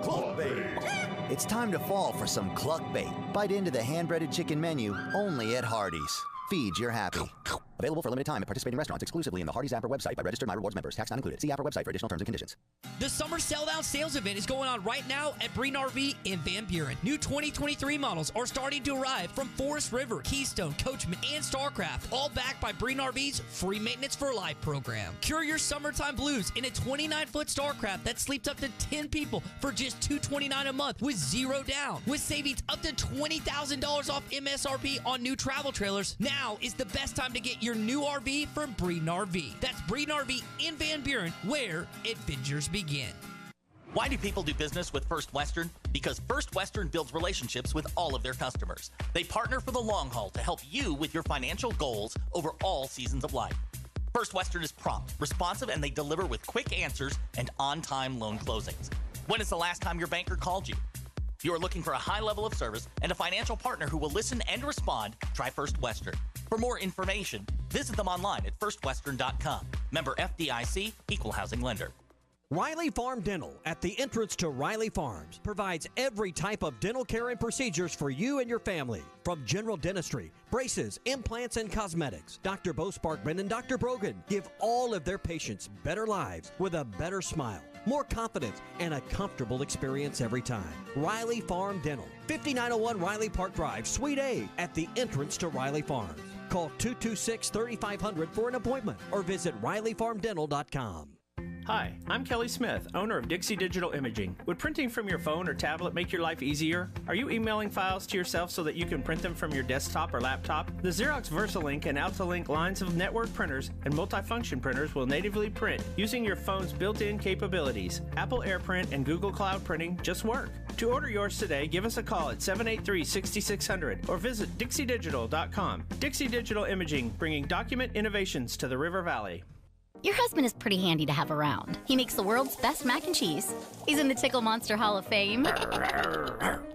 Cluckbait! It's time to fall for some cluckbait. Bite into the hand-breaded chicken menu only at Hardee's. Feed your happy. Available for a limited time at participating restaurants exclusively in the Hardee's app or website by registered My Rewards members. Tax not included. See app or website for additional terms and conditions. The Summer Sell-Down Sales Event is going on right now at Breen RV in Van Buren. New 2023 models are starting to arrive from Forest River, Keystone, Coachman, and StarCraft, all backed by Breen RV's Free Maintenance for Life program. Cure your summertime blues in a 29-foot StarCraft that sleeps up to 10 people for just $229 a month with zero down. With savings up to $20,000 off MSRP on new travel trailers, now is the best time to get your new RV from Breen RV. That's Breen RV in Van Buren, where adventures begin. Why do people do business with First Western? Because First Western builds relationships with all of their customers. They partner for the long haul to help you with your financial goals over all seasons of life. First Western is prompt, responsive, and they deliver with quick answers and on-time loan closings. When is the last time your banker called you? If you are looking for a high level of service and a financial partner who will listen and respond, try First Western. For more information, visit them online at firstwestern.com. Member FDIC, Equal Housing Lender. Riley Farm Dental, at the entrance to Riley Farms, provides every type of dental care and procedures for you and your family. From general dentistry, braces, implants, and cosmetics, Dr. Bo Sparkman and Dr. Brogan give all of their patients better lives with a better smile, more confidence, and a comfortable experience every time. Riley Farm Dental, 5901 Riley Park Drive, Suite A, at the entrance to Riley Farms. Call 226-3500 for an appointment or visit RileyFarmDental.com. Hi, I'm Kelly Smith, owner of Dixie Digital Imaging. Would printing from your phone or tablet make your life easier? Are you emailing files to yourself so that you can print them from your desktop or laptop? The Xerox VersaLink and AltaLink lines of network printers and multifunction printers will natively print using your phone's built-in capabilities. Apple AirPrint and Google Cloud Printing just work. To order yours today, give us a call at 783-6600 or visit dixiedigital.com. Dixie Digital Imaging, bringing document innovations to the River Valley. Your husband is pretty handy to have around. He makes the world's best mac and cheese. He's in the Tickle Monster Hall of Fame.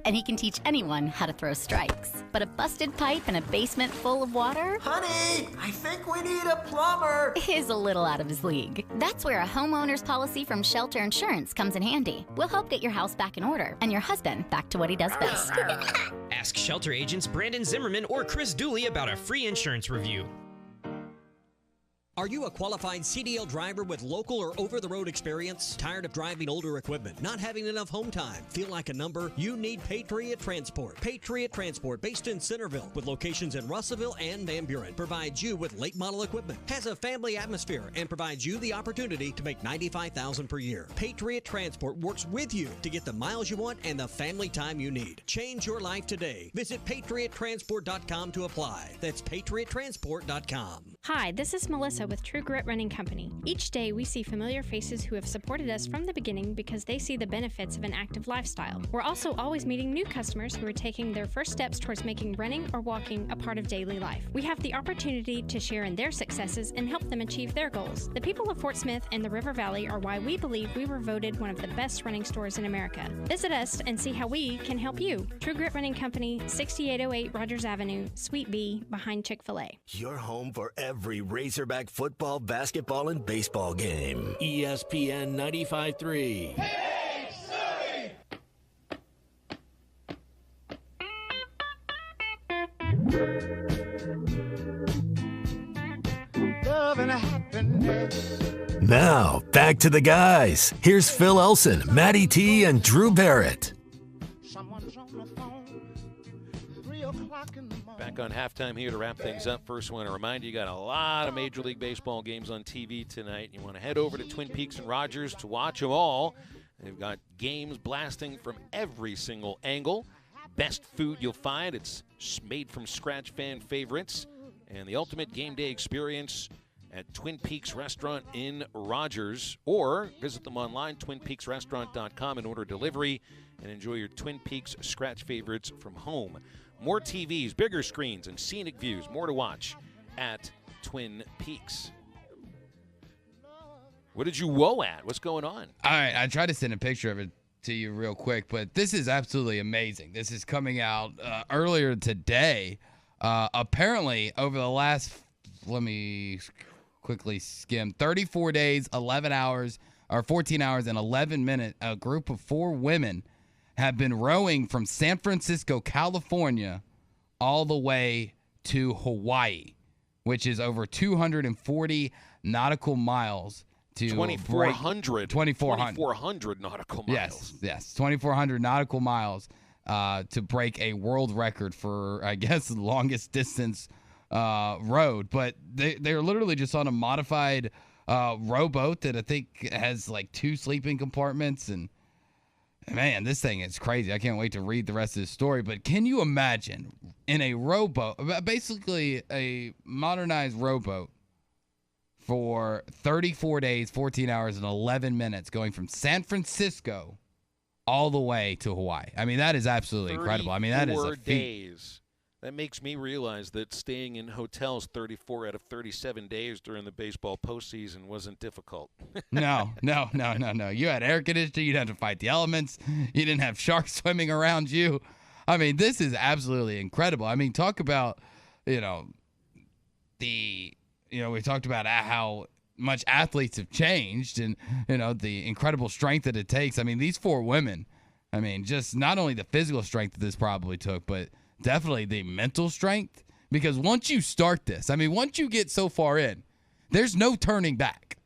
And he can teach anyone how to throw strikes. But a busted pipe and a basement full of water? Honey, I think we need a plumber. Is a little out of his league. That's where a homeowner's policy from Shelter Insurance comes in handy. We'll help get your house back in order and your husband back to what he does best. Ask Shelter agents Brandon Zimmerman or Chris Dooley about a free insurance review. Are you a qualified CDL driver with local or over-the-road experience? Tired of driving older equipment, not having enough home time, feel like a number? You need Patriot Transport. Patriot Transport, based in Centerville, with locations in Russellville and Van Buren, provides you with late model equipment, has a family atmosphere, and provides you the opportunity to make $95,000 per year. Patriot Transport works with you to get the miles you want and the family time you need. Change your life today. Visit patriottransport.com to apply. That's patriottransport.com. Hi, this is Melissa with True Grit Running Company. Each day we see familiar faces who have supported us from the beginning because they see the benefits of an active lifestyle. We're also always meeting new customers who are taking their first steps towards making running or walking a part of daily life. We have the opportunity to share in their successes and help them achieve their goals. The people of Fort Smith and the River Valley are why we believe we were voted one of the best running stores in America. Visit us and see how we can help you. True Grit Running Company, 6808 Rogers Avenue, Suite B, behind Chick-fil-A. Your home for every Razorback football, basketball, and baseball game. ESPN 95.3. Love and happiness. Now, back to the guys. Here's Phil Elson, Matty T, and Drew Barrett. Back on halftime here to wrap things up. First, want to remind you got a lot of Major League Baseball games on TV tonight. You want to head over to Twin Peaks and Rogers to watch them all. They've got games blasting from every single angle. Best food you'll find. It's made from scratch fan favorites. And the ultimate game day experience at Twin Peaks Restaurant in Rogers. Or visit them online, twinpeaksrestaurant.com, and order delivery and enjoy your Twin Peaks scratch favorites from home. More TVs, bigger screens, and scenic views. More to watch at Twin Peaks. What did you whoa at? What's going on? All right, I tried to send a picture of it to you real quick, but this is absolutely amazing. This is coming out earlier today. Apparently, over the last, let me quickly skim, 34 days, 11 hours, or 14 hours and 11 minutes, a group of 4 women have been rowing from San Francisco, California, all the way to Hawaii, which is over 240 nautical miles to 2,400 nautical miles. Yes, 2,400 nautical miles to break a world record for, I guess, the longest distance rowed. But they're literally just on a modified rowboat that I think has like 2 sleeping compartments. And man, this thing is crazy. I can't wait to read the rest of the story. But can you imagine in a rowboat, basically a modernized rowboat, for 34 days, 14 hours, and 11 minutes going from San Francisco all the way to Hawaii? I mean, that is absolutely incredible. I mean, that is a feat. Days. That makes me realize that staying in hotels 34 out of 37 days during the baseball postseason wasn't difficult. No. You had air conditioning. You didn't have to fight the elements. You didn't have sharks swimming around you. I mean, this is absolutely incredible. I mean, talk about, we talked about how much athletes have changed and, the incredible strength that it takes. I mean, these 4 women, I mean, just not only the physical strength that this probably took, but definitely the mental strength. Because once you start this, I mean, once you get so far in, there's no turning back.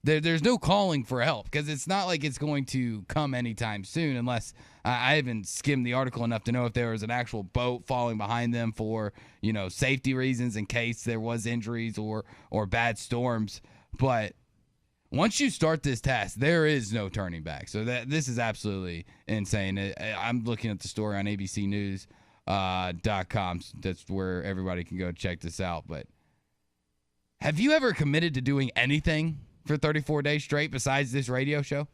There's no calling for help, because it's not like it's going to come anytime soon, unless I haven't skimmed the article enough to know if there was an actual boat falling behind them for, safety reasons in case there was injuries or bad storms. But once you start this task, there is no turning back. So this is absolutely insane. I'm looking at the story on abcnews.com. That's where everybody can go check this out. But have you ever committed to doing anything for 34 days straight besides this radio show?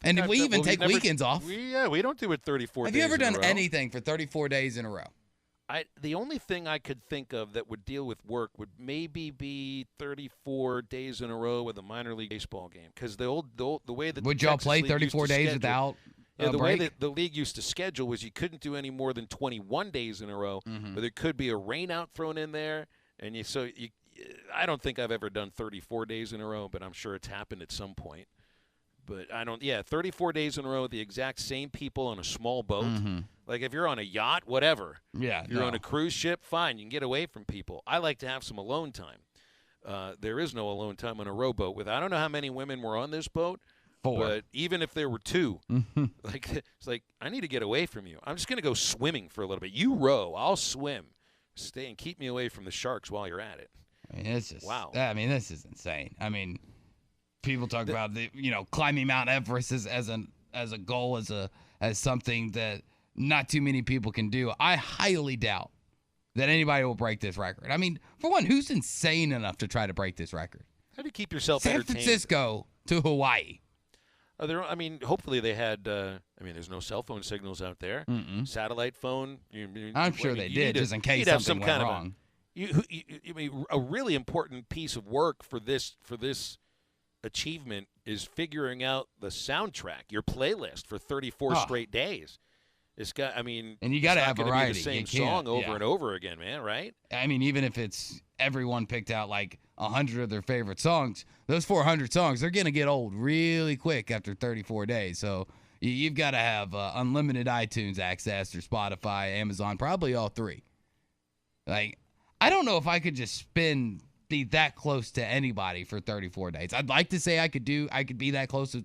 And we even take weekends off. We don't do it 34 days. Have you ever done anything for 34 days in a row? The only thing I could think of that would deal with work would maybe be 34 days in a row with a minor league baseball game, because the way that would y'all play 34 days without the way that the league used to schedule was you couldn't do any more than 21 days in a row, but there could be a rain out thrown in there, and I don't think I've ever done 34 days in a row, but I'm sure it's happened at some point. But 34 days in a row with the exact same people on a small boat. Like if you're on a yacht, whatever. Yeah. If you're on a cruise ship, fine, you can get away from people. I like to have some alone time. there is no alone time on a rowboat. I don't know how many women were on this boat. 4. But even if there were 2, it's like, I need to get away from you. I'm just going to go swimming for a little bit. You row, I'll swim. Stay and keep me away from the sharks while you're at it. I mean, it's just wow. I mean, this is insane. I mean, people talk about climbing Mount Everest as a goal, as something that not too many people can do. I highly doubt that anybody will break this record. I mean, for one, who's insane enough to try to break this record? How do you keep yourself San entertained? Francisco to Hawaii. Hopefully they had. There's no cell phone signals out there. Mm-mm. Satellite phone. I'm sure they did, just in case something went wrong. A really important piece of work for this achievement is figuring out the soundtrack, your playlist for 34 straight days. It's got. And you got to have variety. Be the same song over and over again, man. Right? I mean, even if it's everyone picked out like 100 of their favorite songs, those 400 songs, they're going to get old really quick after 34 days. So you've got to have unlimited iTunes access or Spotify, Amazon, probably all 3. Like, I don't know if I could just be that close to anybody for 34 days. I'd like to say I could be that close to,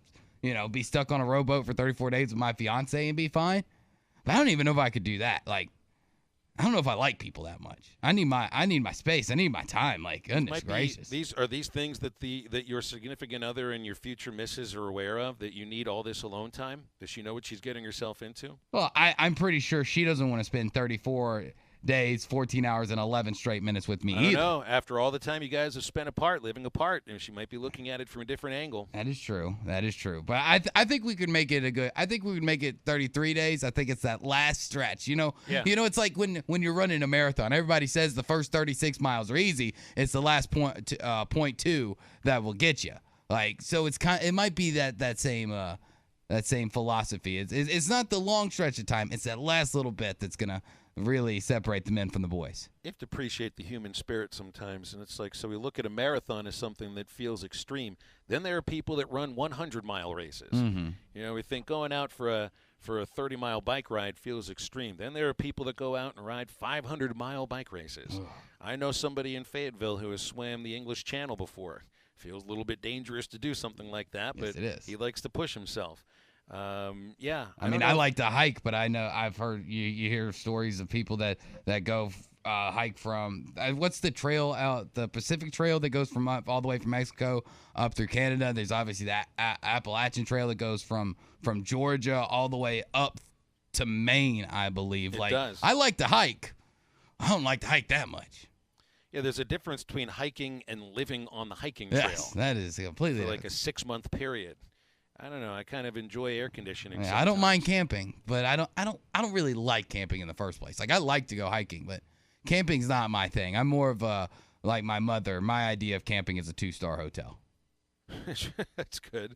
be stuck on a rowboat for 34 days with my fiance and be fine. But I don't even know if I could do that. Like, I don't know if I like people that much. I need my space. I need my time. Like, goodness gracious. These things that your significant other and your future missus are aware of, that you need all this alone time? Does she know what she's getting herself into? Well, I'm pretty sure she doesn't want to spend 34 days, 14 hours, and 11 straight minutes with me I don't either. know. After all the time you guys have spent apart, living apart, and she might be looking at it from a different angle. That is true. But I think we could make it I think we would make it 33 days. I think it's that last stretch. Yeah. It's like when you're running a marathon. Everybody says the first 36 miles are easy. It's the last point 2 that will get you. Like, so it might be that same philosophy. It's not the long stretch of time. It's that last little bit that's gonna really separate the men from the boys. You have to appreciate the human spirit sometimes, and it's like, so we look at a marathon as something that feels extreme. Then there are people that run 100-mile races. Mm-hmm. We think going out for a 30-mile bike ride feels extreme. Then there are people that go out and ride 500-mile bike races. I know somebody in Fayetteville who has swam the English Channel before. Feels a little bit dangerous to do something like that, yes, but he likes to push himself. I like to hike, but I know I've heard you hear stories of people that go hike from what's the trail out, the Pacific Trail that goes from all the way from Mexico up through Canada. There's obviously that Appalachian Trail that goes from Georgia all the way up to Maine, I believe. It does. I like to hike. I don't like to hike that much. Yeah, there's a difference between hiking and living on the hiking trail. Yes, that is completely for like a 6-month period. I don't know. I kind of enjoy air conditioning. Yeah, I don't mind camping, but I don't really like camping in the first place. Like, I like to go hiking, but camping's not my thing. I'm more of like my mother. My idea of camping is a 2-star hotel. That's good.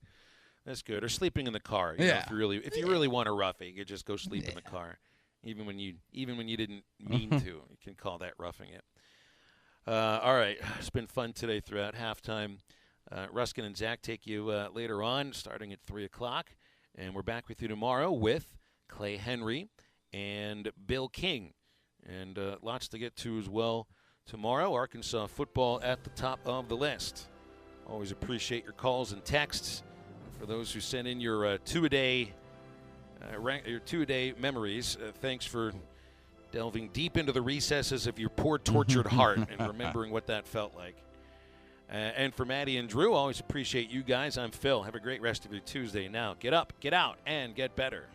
That's good. Or sleeping in the car. Yeah. If you really want to rough it, you could just go sleep in the car, even when you didn't mean to. You can call that roughing it. All right, it's been fun today throughout halftime. Ruskin and Zach take you later on, starting at 3 o'clock. And we're back with you tomorrow with Clay Henry and Bill King. And lots to get to as well tomorrow. Arkansas football at the top of the list. Always appreciate your calls and texts. For those who send in your two-a-day memories, thanks for delving deep into the recesses of your poor, tortured heart and remembering what that felt like. And for Maddie and Drew, always appreciate you guys. I'm Phil. Have a great rest of your Tuesday. Now, get up, get out, and get better.